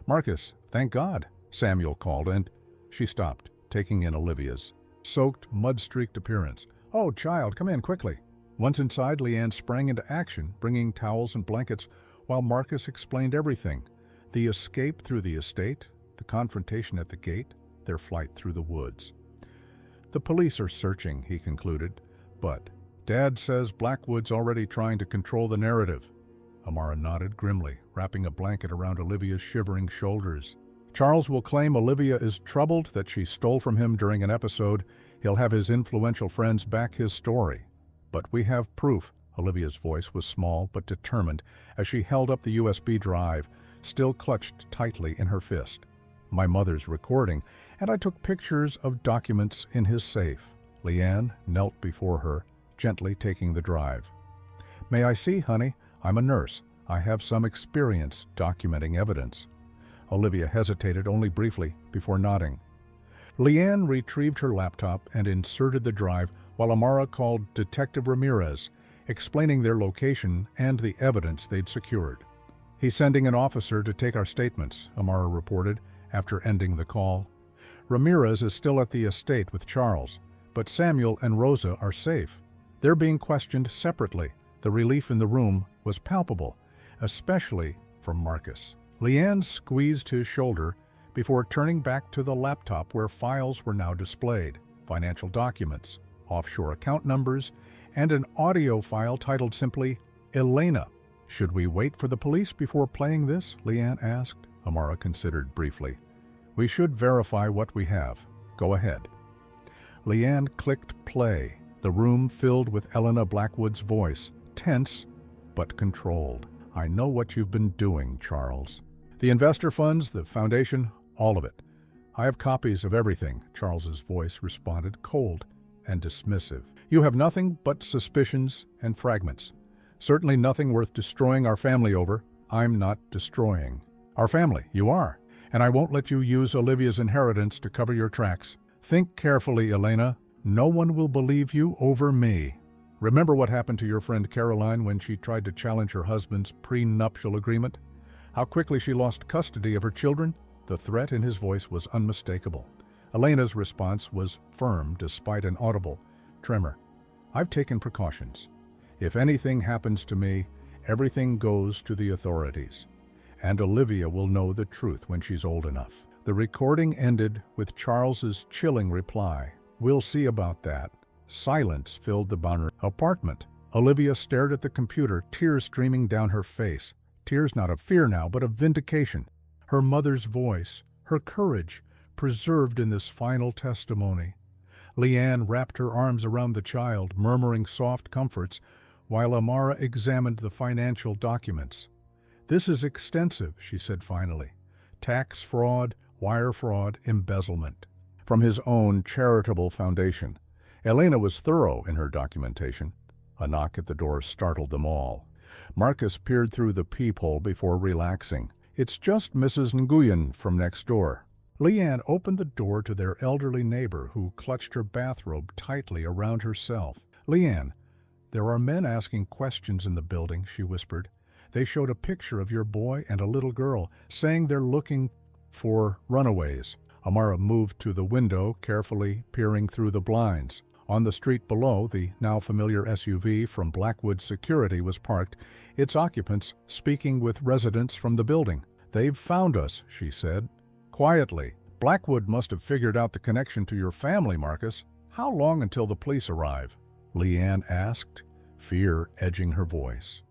"Marcus, thank God," Samuel called, and she stopped, taking in Olivia's soaked, mud-streaked appearance. "Oh, child, come in quickly." Once inside, Leanne sprang into action, bringing towels and blankets, while Marcus explained everything: the escape through the estate, the confrontation at the gate, their flight through the woods. "The police are searching," he concluded, "but Dad says Blackwood's already trying to control the narrative." Amara nodded grimly, wrapping a blanket around Olivia's shivering shoulders. "Charles will claim Olivia is troubled, that she stole from him during an episode. He'll have his influential friends back his story. But we have proof." Olivia's voice was small but determined as she held up the USB drive, still clutched tightly in her fist. "My mother's recording, and I took pictures of documents in his safe." Leanne knelt before her, gently taking the drive. "May I see, honey? I'm a nurse. I have some experience documenting evidence." Olivia hesitated only briefly before nodding. Leanne retrieved her laptop and inserted the drive while Amara called Detective Ramirez, explaining their location and the evidence they'd secured. "He's sending an officer to take our statements," Amara reported after ending the call. "Ramirez is still at the estate with Charles, but Samuel and Rosa are safe. They're being questioned separately." The relief in the room was palpable, especially from Marcus. Leanne squeezed his shoulder before turning back to the laptop where files were now displayed: financial documents, offshore account numbers, and an audio file titled simply Elena. "Should we wait for the police before playing this?" Leanne asked. Amara considered briefly. "We should verify what we have. Go ahead." Leanne clicked play, the room filled with Elena Blackwood's voice, tense but controlled. "I know what you've been doing, Charles. The investor funds, the foundation, all of it. I have copies of everything," Charles's voice responded, cold and dismissive. "You have nothing but suspicions and fragments. Certainly nothing worth destroying our family over. I'm not destroying our family. You are. And I won't let you use Olivia's inheritance to cover your tracks. Think carefully, Elena. No one will believe you over me. Remember what happened to your friend Caroline when she tried to challenge her husband's prenuptial agreement? How quickly she lost custody of her children?" The threat in his voice was unmistakable. Elena's response was firm despite an audible tremor. "I've taken precautions. If anything happens to me, everything goes to the authorities. And Olivia will know the truth when she's old enough." The recording ended with Charles's chilling reply: We'll see about that. Silence filled the Bonner apartment. Olivia stared at the computer, tears streaming down her face. Tears not of fear now, but of vindication. Her mother's voice, her courage, preserved in this final testimony. Leanne wrapped her arms around the child, murmuring soft comforts, while Amara examined the financial documents. "This is extensive," she said finally. "Tax fraud, wire fraud, embezzlement." From his own charitable foundation. Elena was thorough in her documentation. A knock at the door startled them all. Marcus peered through the peephole before relaxing. "It's just Mrs. Nguyen from next door." Leanne opened the door to their elderly neighbor, who clutched her bathrobe tightly around herself. "Leanne, there are men asking questions in the building," she whispered. "They showed a picture of your boy and a little girl, saying they're looking for runaways." Amara moved to the window, carefully peering through the blinds. On the street below, the now familiar SUV from Blackwood Security was parked, its occupants speaking with residents from the building. "They've found us," she said. Quietly, "Blackwood must have figured out the connection to your family, Marcus. How long until the police arrive?" Leanne asked, fear edging her voice.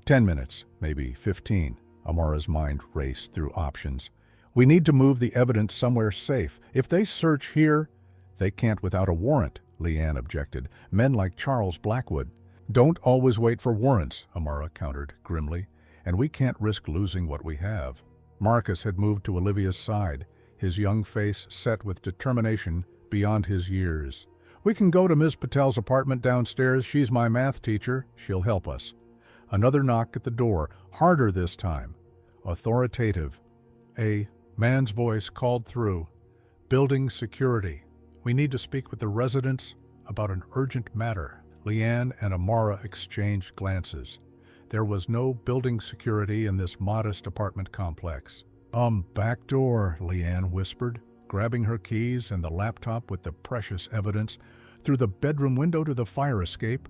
10 minutes, maybe 15. Amara's mind raced through options. "We need to move the evidence somewhere safe. If they search here—" "They can't without a warrant," Leanne objected. "Men like Charles Blackwood—" "Don't always wait for warrants," Amara countered grimly. "And we can't risk losing what we have." Marcus had moved to Olivia's side, his young face set with determination beyond his years. "We can go to Ms. Patel's apartment downstairs. She's my math teacher. She'll help us." Another knock at the door, harder this time. Authoritative. A man's voice called through. "Building security. We need to speak with the residents about an urgent matter." Leanne and Amara exchanged glances. There was no building security in this modest apartment complex. Back door," Leanne whispered, grabbing her keys and the laptop with the precious evidence, "through the bedroom window to the fire escape."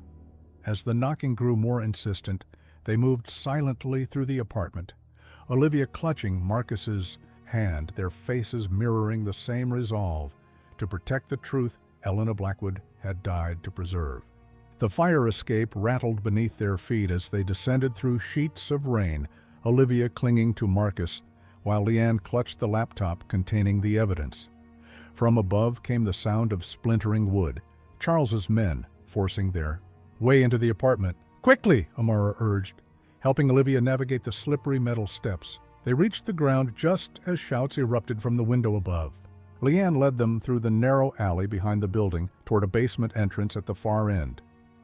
As the knocking grew more insistent, they moved silently through the apartment, Olivia clutching Marcus's hand, their faces mirroring the same resolve to protect the truth Elena Blackwood had died to preserve. The fire escape rattled beneath their feet as they descended through sheets of rain, Olivia clinging to Marcus, while Leanne clutched the laptop containing the evidence. From above came the sound of splintering wood, Charles's men forcing their way into the apartment. "Quickly," Amara urged, helping Olivia navigate the slippery metal steps. They reached the ground just as shouts erupted from the window above. Leanne led them through the narrow alley behind the building toward a basement entrance at the far end.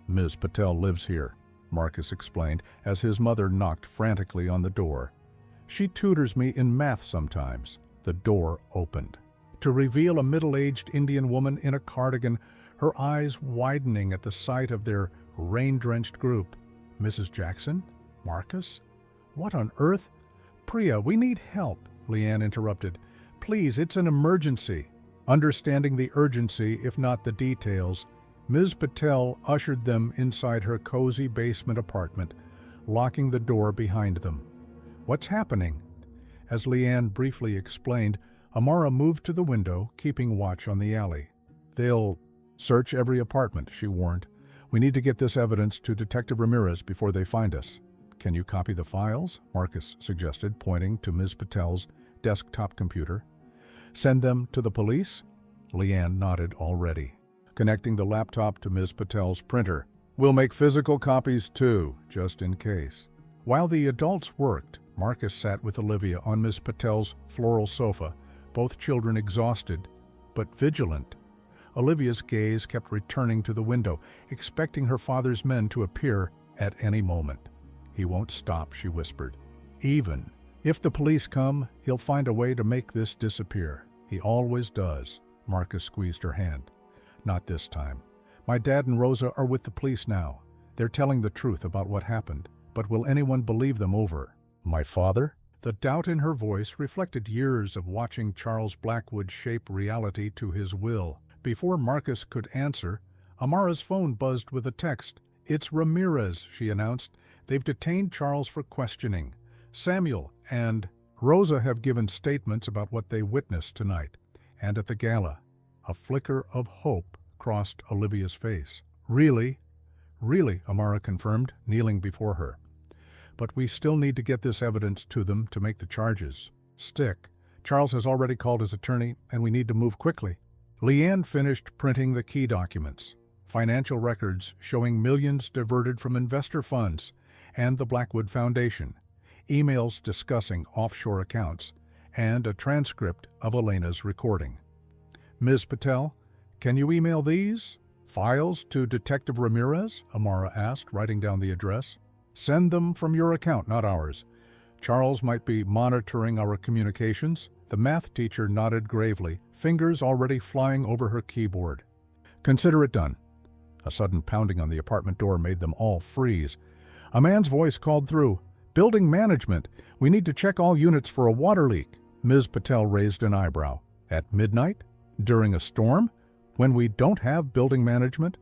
"Ms. Patel lives here," Marcus explained as his mother knocked frantically on the door. "She tutors me in math sometimes." The door opened, to reveal a middle-aged Indian woman in a cardigan, her eyes widening at the sight of their rain-drenched group. "Mrs. Jackson? Marcus? What on earth—" "Priya, we need help," Leanne interrupted. "Please, it's an emergency." Understanding the urgency, if not the details, Ms. Patel ushered them inside her cozy basement apartment, locking the door behind them. "What's happening?" As Leanne briefly explained, Amara moved to the window, keeping watch on the alley. "They'll search every apartment," she warned. "We need to get this evidence to Detective Ramirez before they find us." "Can you copy the files?" Marcus suggested, pointing to Ms. Patel's desktop computer. "Send them to the police?" Leanne nodded already, connecting the laptop to Ms. Patel's printer. "We'll make physical copies too, just in case." While the adults worked, Marcus sat with Olivia on Ms. Patel's floral sofa, both children exhausted, but vigilant. Olivia's gaze kept returning to the window, expecting her father's men to appear at any moment. "He won't stop," she whispered. "Even if the police come, he'll find a way to make this disappear. He always does." Marcus squeezed her hand. "Not this time. My dad and Rosa are with the police now. They're telling the truth about what happened. But will anyone believe them over? My father?" The doubt in her voice reflected years of watching Charles Blackwood shape reality to his will. Before Marcus could answer, Amara's phone buzzed with a text. "It's Ramirez," she announced. "They've detained Charles for questioning. Samuel and Rosa have given statements about what they witnessed tonight and at the gala." A flicker of hope crossed Olivia's face. Really? Really, Amara confirmed, kneeling before her. But we still need to get this evidence to them to make the charges stick. Charles has already called his attorney, and we need to move quickly. Leanne finished printing the key documents, financial records showing millions diverted from investor funds and the Blackwood Foundation, emails discussing offshore accounts, and a transcript of Elena's recording. Ms. Patel, can you email these files to Detective Ramirez? Amara asked, writing down the address. Send them from your account, not ours. Charles might be monitoring our communications. The math teacher nodded gravely, fingers already flying over her keyboard. Consider it done. A sudden pounding on the apartment door made them all freeze. A man's voice called through. Building management. We need to check all units for a water leak. Ms. Patel raised an eyebrow. At midnight? During a storm? When we don't have building management?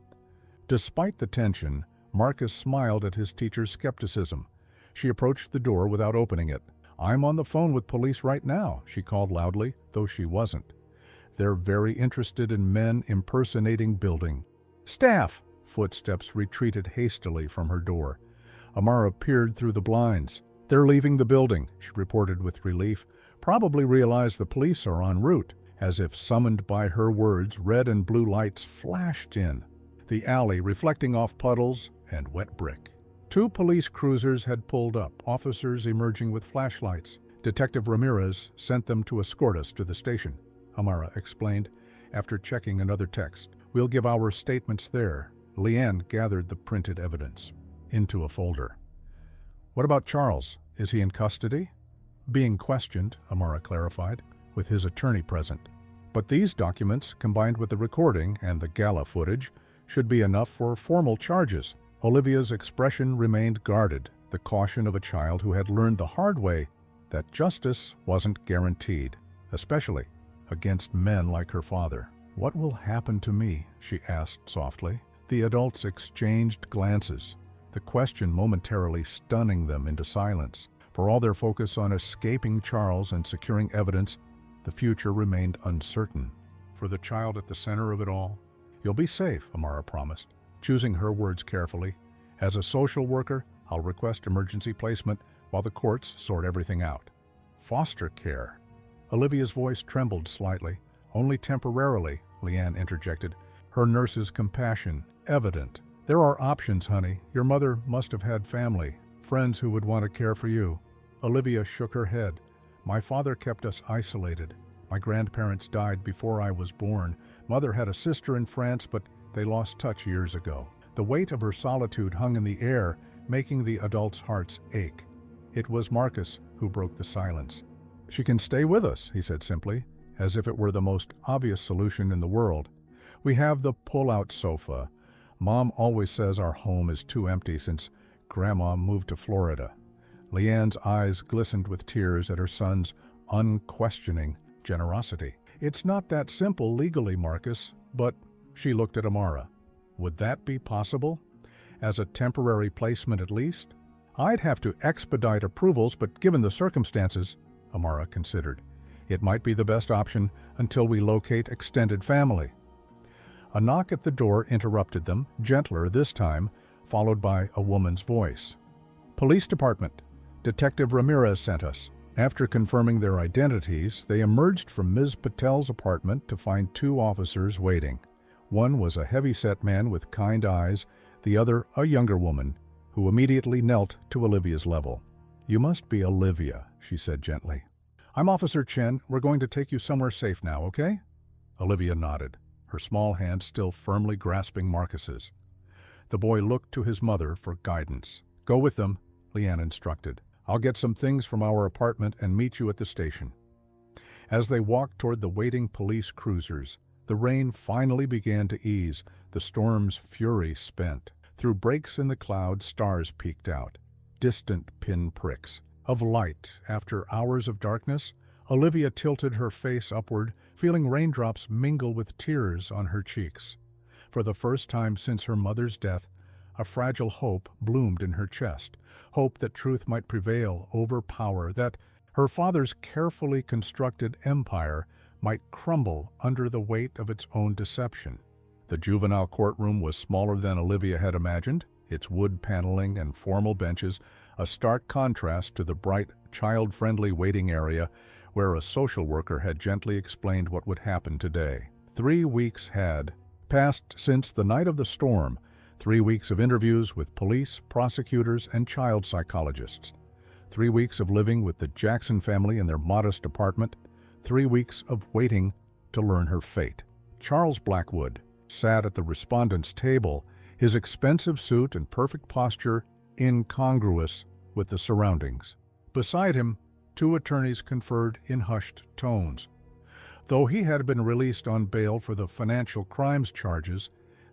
Despite the tension, Marcus smiled at his teacher's skepticism. She approached the door without opening it. I'm on the phone with police right now, she called loudly, though she wasn't. They're very interested in men impersonating building. Staff! Footsteps retreated hastily from her door. Amara peered through the blinds. They're leaving the building, she reported with relief. Probably realize the police are en route. As if summoned by her words, red and blue lights flashed in, the alley reflecting off puddles and wet brick. 2 police cruisers had pulled up, officers emerging with flashlights. Detective Ramirez sent them to escort us to the station, Amara explained, after checking another text. We'll give our statements there. Leanne gathered the printed evidence into a folder. What about Charles? Is he in custody? Being questioned, Amara clarified, with his attorney present. But these documents, combined with the recording and the Gala footage, should be enough for formal charges. Olivia's expression remained guarded, the caution of a child who had learned the hard way that justice wasn't guaranteed, especially against men like her father. What will happen to me? She asked softly. The adults exchanged glances, the question momentarily stunning them into silence. For all their focus on escaping Charles and securing evidence, the future remained uncertain. For the child at the center of it all, you'll be safe, Amara promised, choosing her words carefully. As a social worker, I'll request emergency placement while the courts sort everything out. Foster care. Olivia's voice trembled slightly. Only temporarily, Leanne interjected, her nurse's compassion evident. There are options, honey. Your mother must have had family, friends who would want to care for you. Olivia shook her head. My father kept us isolated. My grandparents died before I was born. Mother had a sister in France, but they lost touch years ago. The weight of her solitude hung in the air, making the adults' hearts ache. It was Marcus who broke the silence. She can stay with us, he said simply, as if it were the most obvious solution in the world. We have the pull-out sofa. Mom always says our home is too empty since Grandma moved to Florida. Leanne's eyes glistened with tears at her son's unquestioning generosity. It's not that simple legally, Marcus, but she looked at Amara. Would that be possible? As a temporary placement at least? I'd have to expedite approvals, but given the circumstances, Amara considered, it might be the best option until we locate extended family. A knock at the door interrupted them, gentler this time, followed by a woman's voice. Police department. Detective Ramirez sent us. After confirming their identities, they emerged from Ms. Patel's apartment to find 2 officers waiting. One was a heavy-set man with kind eyes, the other a younger woman, who immediately knelt to Olivia's level. You must be Olivia, she said gently. I'm Officer Chen. We're going to take you somewhere safe now, okay? Olivia nodded, her small hand still firmly grasping Marcus's. The boy looked to his mother for guidance. Go with them, Leanne instructed. I'll get some things from our apartment and meet you at the station. As they walked toward the waiting police cruisers, the rain finally began to ease, the storm's fury spent. Through breaks in the clouds, stars peeked out, distant pinpricks of light. After hours of darkness, Olivia tilted her face upward, feeling raindrops mingle with tears on her cheeks. For the first time since her mother's death, a fragile hope bloomed in her chest, hope that truth might prevail over power, that her father's carefully constructed empire might crumble under the weight of its own deception. The juvenile courtroom was smaller than Olivia had imagined, its wood paneling and formal benches a stark contrast to the bright, child-friendly waiting area where a social worker had gently explained what would happen today. 3 weeks had passed since the night of the storm, 3 weeks of interviews with police, prosecutors, and child psychologists. 3 weeks of living with the Jackson family in their modest apartment, 3 weeks of waiting to learn her fate. Charles Blackwood sat at the respondent's table, his expensive suit and perfect posture incongruous with the surroundings. Beside him, 2 attorneys conferred in hushed tones. Though he had been released on bail for the financial crimes charges,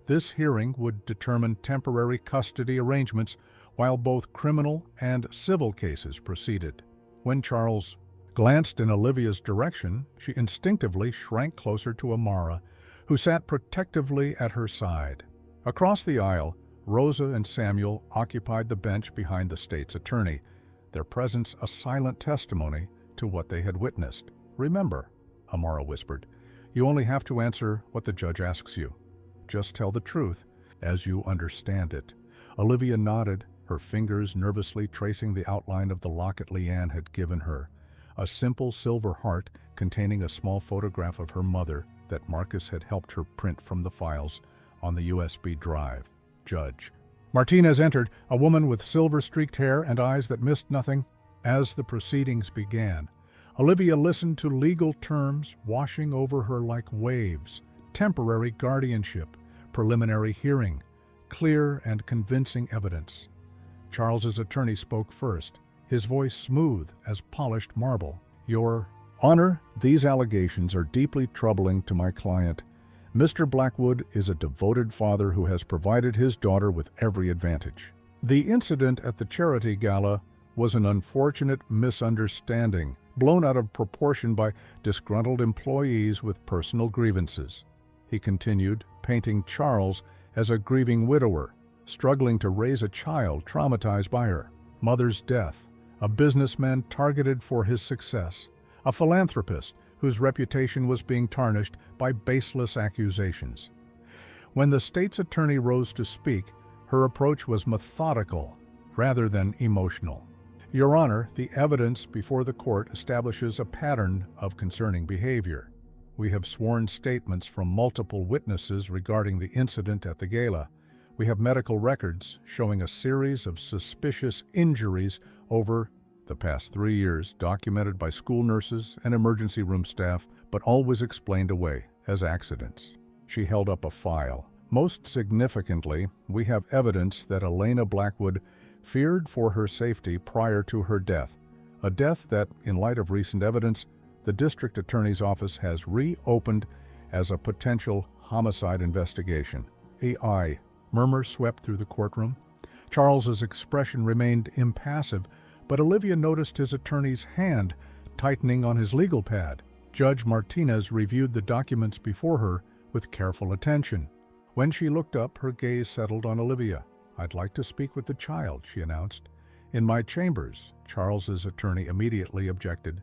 this hearing would determine temporary custody arrangements while both criminal and civil cases proceeded. When Charles glanced in Olivia's direction, she instinctively shrank closer to Amara, who sat protectively at her side. Across the aisle, Rosa and Samuel occupied the bench behind the state's attorney, their presence a silent testimony to what they had witnessed. "Remember," Amara whispered, "you only have to answer what the judge asks you. Just tell the truth as you understand it." Olivia nodded, her fingers nervously tracing the outline of the locket Leanne had given her, a simple silver heart containing a small photograph of her mother that Marcus had helped her print from the files on the USB drive. Judge Martinez entered, a woman with silver-streaked hair and eyes that missed nothing. As the proceedings began, Olivia listened to legal terms washing over her like waves: temporary guardianship, preliminary hearing, clear and convincing evidence. Charles's attorney spoke first, his voice smooth as polished marble. "Your Honor, these allegations are deeply troubling to my client. Mr. Blackwood is a devoted father who has provided his daughter with every advantage. The incident at the charity gala was an unfortunate misunderstanding, blown out of proportion by disgruntled employees with personal grievances." He continued, painting Charles as a grieving widower, struggling to raise a child traumatized by her mother's death, a businessman targeted for his success, a philanthropist whose reputation was being tarnished by baseless accusations. When the state's attorney rose to speak, her approach was methodical rather than emotional. "Your Honor, the evidence before the court establishes a pattern of concerning behavior. We have sworn statements from multiple witnesses regarding the incident at the gala. We have medical records showing a series of suspicious injuries over the past 3 years, documented by school nurses and emergency room staff, but always explained away as accidents." She held up a file. "Most significantly, we have evidence that Elena Blackwood feared for her safety prior to her death, a death that, in light of recent evidence, the district attorney's office has reopened as a potential homicide investigation." "AI." Murmurs swept through the courtroom. Charles's expression remained impassive, but Olivia noticed his attorney's hand tightening on his legal pad. Judge Martinez reviewed the documents before her with careful attention. When she looked up, her gaze settled on Olivia. "I'd like to speak with the child," she announced. "In my chambers," Charles's attorney immediately objected.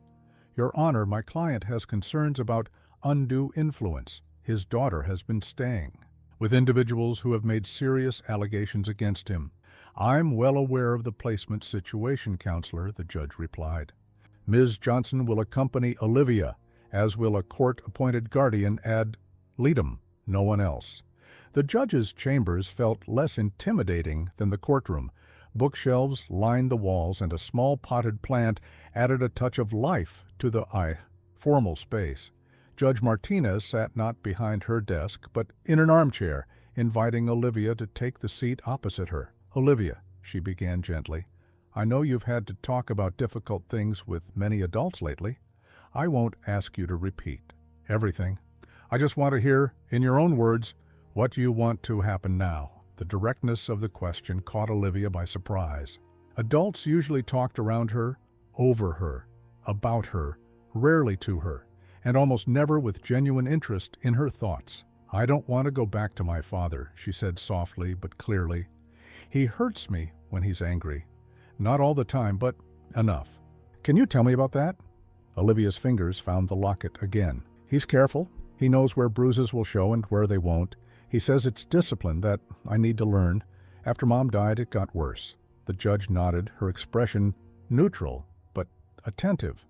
"Your Honor, my client has concerns about undue influence. His daughter has been staying with individuals who have made serious allegations against him." "I'm well aware of the placement situation, Counselor," the judge replied. "Ms. Johnson will accompany Olivia, as will a court-appointed guardian ad litem, no one else." The judge's chambers felt less intimidating than the courtroom. Bookshelves lined the walls, and a small potted plant added a touch of life to the formal space. Judge Martinez sat not behind her desk, but in an armchair, inviting Olivia to take the seat opposite her. "Olivia," she began gently, "I know you've had to talk about difficult things with many adults lately. I won't ask you to repeat everything. I just want to hear, in your own words, what you want to happen now." The directness of the question caught Olivia by surprise. Adults usually talked around her, over her, about her, rarely to her, and almost never with genuine interest in her thoughts. "I don't want to go back to my father," she said softly but clearly. "He hurts me when he's angry. Not all the time, but enough." "Can you tell me about that?" Olivia's fingers found the locket again. "He's careful. He knows where bruises will show and where they won't. He says it's discipline that I need to learn. After Mom died, it got worse. The judge nodded, her expression neutral, but attentive.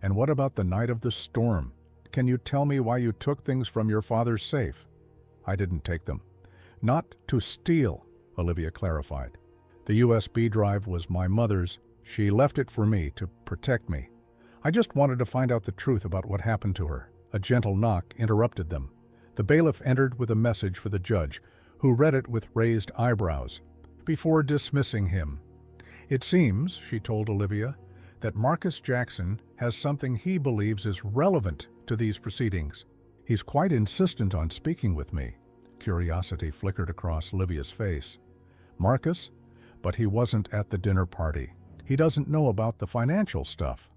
And what about the night of the storm? Can you tell me why you took things from your father's safe? I didn't take them. Not to steal, Olivia clarified. The USB drive was my mother's. She left it for me to protect me. I just wanted to find out the truth about what happened to her. A gentle knock interrupted them. The bailiff entered with a message for the judge, who read it with raised eyebrows, before dismissing him. It seems, she told Olivia, that Marcus Jackson has something he believes is relevant to these proceedings. He's quite insistent on speaking with me. Curiosity flickered across Olivia's face. Marcus? But he wasn't at the dinner party. He doesn't know about the financial stuff.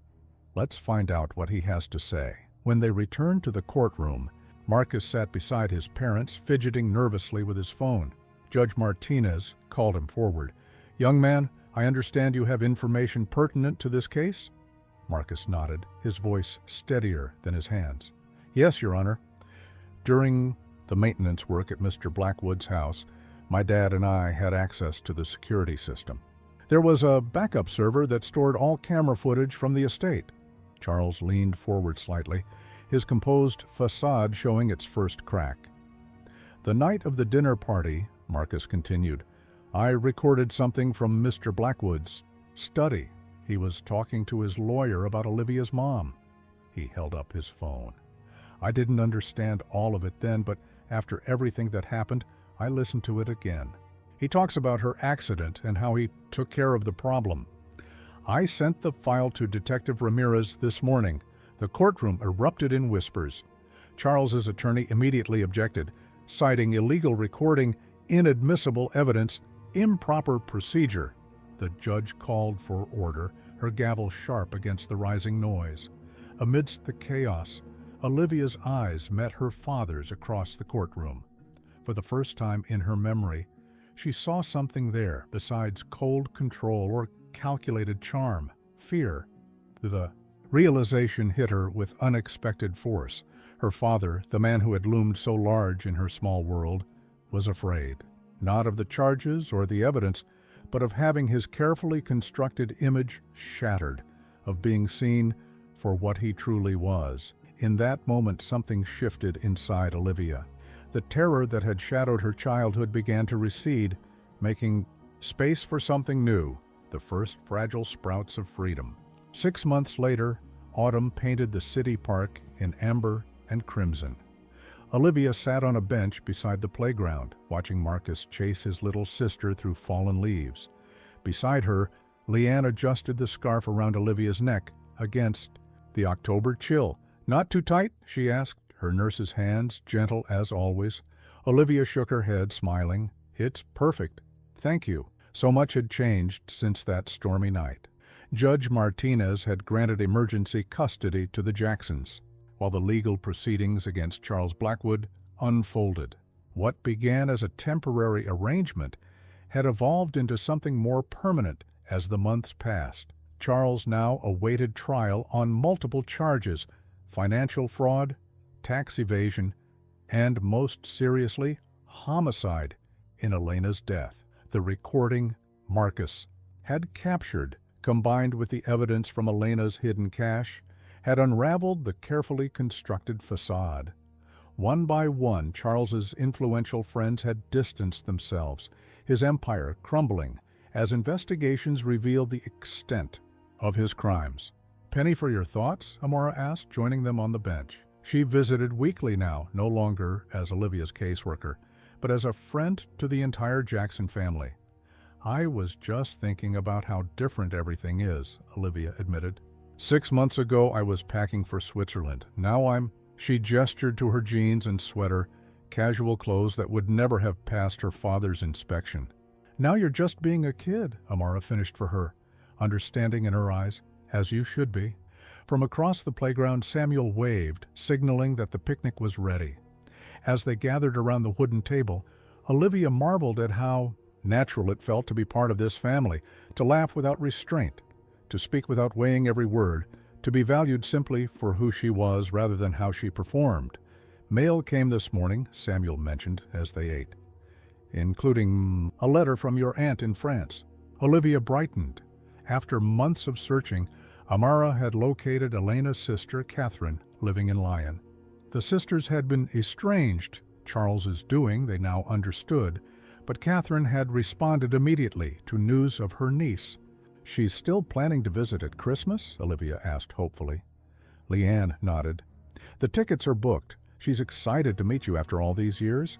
Let's find out what he has to say. When they returned to the courtroom, Marcus sat beside his parents, fidgeting nervously with his phone. Judge Martinez called him forward. Young man, I understand you have information pertinent to this case? Marcus nodded, his voice steadier than his hands. Yes, Your Honor. During the maintenance work at Mr. Blackwood's house, my dad and I had access to the security system. There was a backup server that stored all camera footage from the estate. Charles leaned forward slightly, his composed facade showing its first crack. The night of the dinner party, Marcus continued, I recorded something from Mr. Blackwood's study. He was talking to his lawyer about Olivia's mom. He held up his phone. I didn't understand all of it then, but after everything that happened, I listened to it again. He talks about her accident and how he took care of the problem. I sent the file to Detective Ramirez this morning. The courtroom erupted in whispers. Charles's attorney immediately objected, citing illegal recording, inadmissible evidence, improper procedure. The judge called for order, her gavel sharp against the rising noise. Amidst the chaos, Olivia's eyes met her father's across the courtroom. For the first time in her memory, she saw something there besides cold control or calculated charm, fear. The realization hit her with unexpected force. Her father, the man who had loomed so large in her small world, was afraid, not of the charges or the evidence, but of having his carefully constructed image shattered, of being seen for what he truly was. In that moment, something shifted inside Olivia. The terror that had shadowed her childhood began to recede, making space for something new, the first fragile sprouts of freedom. 6 months later, autumn painted the city park in amber and crimson. Olivia sat on a bench beside the playground, watching Marcus chase his little sister through fallen leaves. Beside her, Leanne adjusted the scarf around Olivia's neck against the October chill. Not too tight? She asked, her nurse's hands gentle as always. Olivia shook her head, smiling. It's perfect. Thank you. So much had changed since that stormy night. Judge Martinez had granted emergency custody to the Jacksons, while the legal proceedings against Charles Blackwood unfolded. What began as a temporary arrangement had evolved into something more permanent as the months passed. Charles now awaited trial on multiple charges: financial fraud, tax evasion, and, most seriously, homicide in Elena's death. The recording Marcus had captured, combined with the evidence from Elena's hidden cache, had unraveled the carefully constructed facade. One by one, Charles's influential friends had distanced themselves, his empire crumbling as investigations revealed the extent of his crimes. Penny, for your thoughts? Amara asked, joining them on the bench. She visited weekly now, no longer as Olivia's caseworker, but as a friend to the entire Jackson family. I was just thinking about how different everything is, Olivia admitted. 6 months ago, I was packing for Switzerland. Now She gestured to her jeans and sweater, casual clothes that would never have passed her father's inspection. Now you're just being a kid, Amara finished for her, understanding in her eyes, as you should be. From across the playground, Samuel waved, signaling that the picnic was ready. As they gathered around the wooden table, Olivia marveled at how natural it felt to be part of this family, to laugh without restraint, to speak without weighing every word, to be valued simply for who she was rather than how she performed. Mail came this morning, Samuel mentioned as they ate, including a letter from your aunt in France. Olivia brightened. After months of searching, Amara had located Elena's sister, Catherine, living in Lyon. The sisters had been estranged. Charles's doing, they now understood, but Catherine had responded immediately to news of her niece. She's still planning to visit at Christmas? Olivia asked hopefully. Leanne nodded. The tickets are booked. She's excited to meet you after all these years.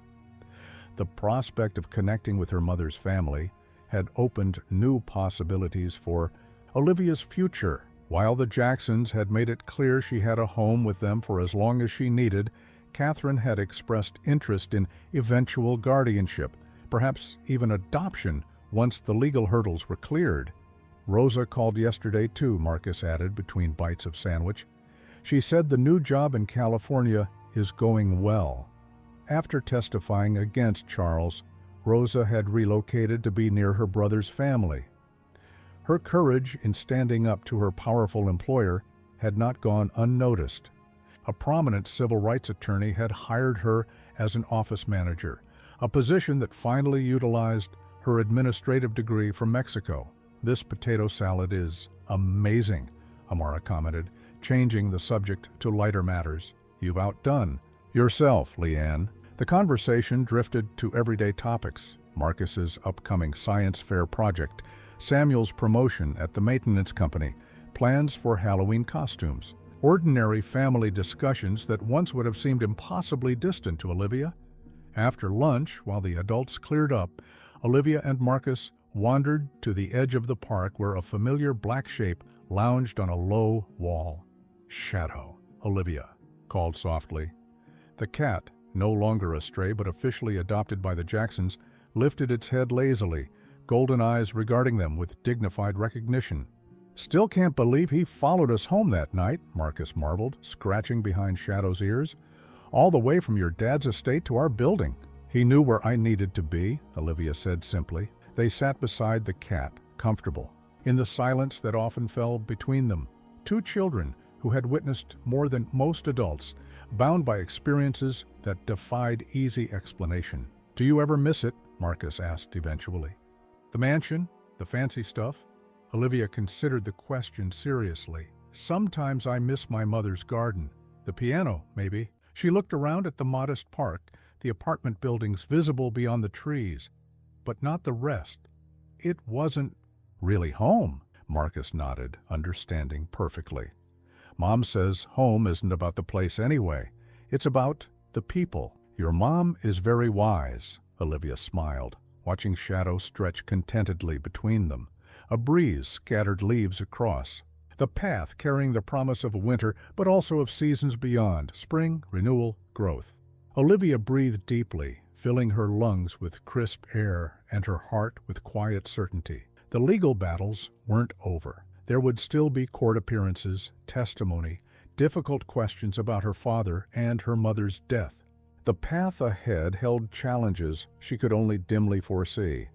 The prospect of connecting with her mother's family had opened new possibilities for Olivia's future. While the Jacksons had made it clear she had a home with them for as long as she needed, Catherine had expressed interest in eventual guardianship, perhaps even adoption, once the legal hurdles were cleared. Rosa called yesterday too, Marcus added between bites of sandwich. She said the new job in California is going well. After testifying against Charles, Rosa had relocated to be near her brother's family. Her courage in standing up to her powerful employer had not gone unnoticed. A prominent civil rights attorney had hired her as an office manager, a position that finally utilized her administrative degree from Mexico. This potato salad is amazing, Amara commented, changing the subject to lighter matters. You've outdone yourself, Leanne. The conversation drifted to everyday topics: Marcus's upcoming science fair project, Samuel's promotion at the maintenance company, plans for Halloween costumes. Ordinary family discussions that once would have seemed impossibly distant to Olivia. After lunch, while the adults cleared up, Olivia and Marcus wandered to the edge of the park where a familiar black shape lounged on a low wall. Shadow, Olivia called softly. The cat, no longer a stray but officially adopted by the Jacksons, lifted its head lazily, golden eyes regarding them with dignified recognition. Still can't believe he followed us home that night, Marcus marveled, scratching behind Shadow's ears. All the way from your dad's estate to our building. He knew where I needed to be, Olivia said simply. They sat beside the cat, comfortable, in the silence that often fell between them. Two children who had witnessed more than most adults, bound by experiences that defied easy explanation. Do you ever miss it? Marcus asked eventually. The mansion? The fancy stuff? Olivia considered the question seriously. Sometimes I miss my mother's garden. The piano, maybe. She looked around at the modest park, the apartment buildings visible beyond the trees, but not the rest. It wasn't really home, Marcus nodded, understanding perfectly. Mom says home isn't about the place anyway. It's about the people. Your mom is very wise, Olivia smiled, watching Shadow stretch contentedly between them. A breeze scattered leaves across. The path carrying the promise of a winter, but also of seasons beyond, spring, renewal, growth. Olivia breathed deeply, filling her lungs with crisp air and her heart with quiet certainty. The legal battles weren't over. There would still be court appearances, testimony, difficult questions about her father and her mother's death. The path ahead held challenges she could only dimly foresee.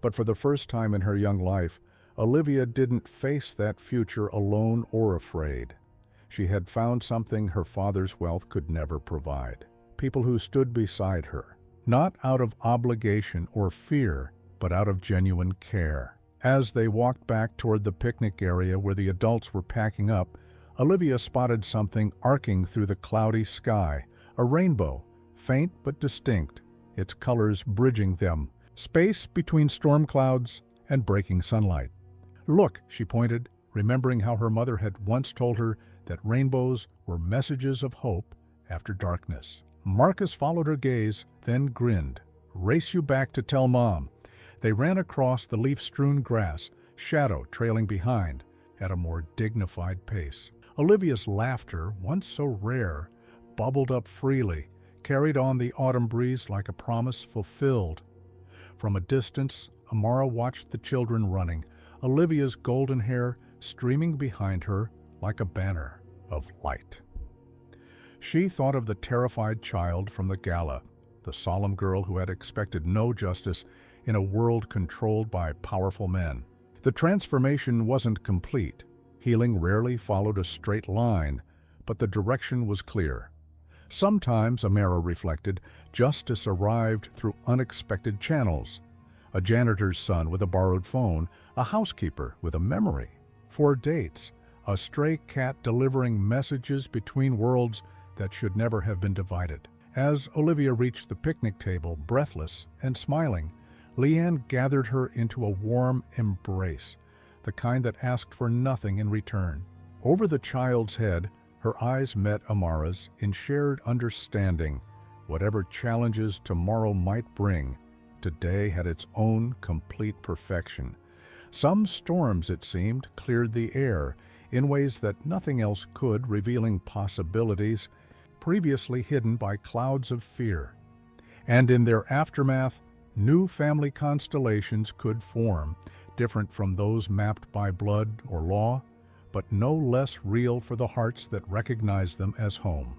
But for the first time in her young life, Olivia didn't face that future alone or afraid. She had found something her father's wealth could never provide. People who stood beside her, not out of obligation or fear, but out of genuine care. As they walked back toward the picnic area where the adults were packing up, Olivia spotted something arcing through the cloudy sky, a rainbow, faint but distinct, its colors bridging them, space between storm clouds and breaking sunlight. Look, she pointed, remembering how her mother had once told her that rainbows were messages of hope after darkness. Marcus followed her gaze, then grinned. Race you back to tell Mom. They ran across the leaf-strewn grass, Shadow trailing behind, at a more dignified pace. Olivia's laughter, once so rare, bubbled up freely, carried on the autumn breeze like a promise fulfilled. From a distance, Amara watched the children running, Olivia's golden hair streaming behind her like a banner of light. She thought of the terrified child from the Gala, the solemn girl who had expected no justice in a world controlled by powerful men. The transformation wasn't complete. Healing rarely followed a straight line, but the direction was clear. Sometimes, Amara reflected, justice arrived through unexpected channels. A janitor's son with a borrowed phone, a housekeeper with a memory, 4 dates, a stray cat delivering messages between worlds that should never have been divided. As Olivia reached the picnic table, breathless and smiling, Leanne gathered her into a warm embrace, the kind that asked for nothing in return. Over the child's head, her eyes met Amara's in shared understanding. Whatever challenges tomorrow might bring, today had its own complete perfection. Some storms, it seemed, cleared the air in ways that nothing else could, revealing possibilities previously hidden by clouds of fear. And in their aftermath, new family constellations could form, different from those mapped by blood or law, but no less real for the hearts that recognize them as home.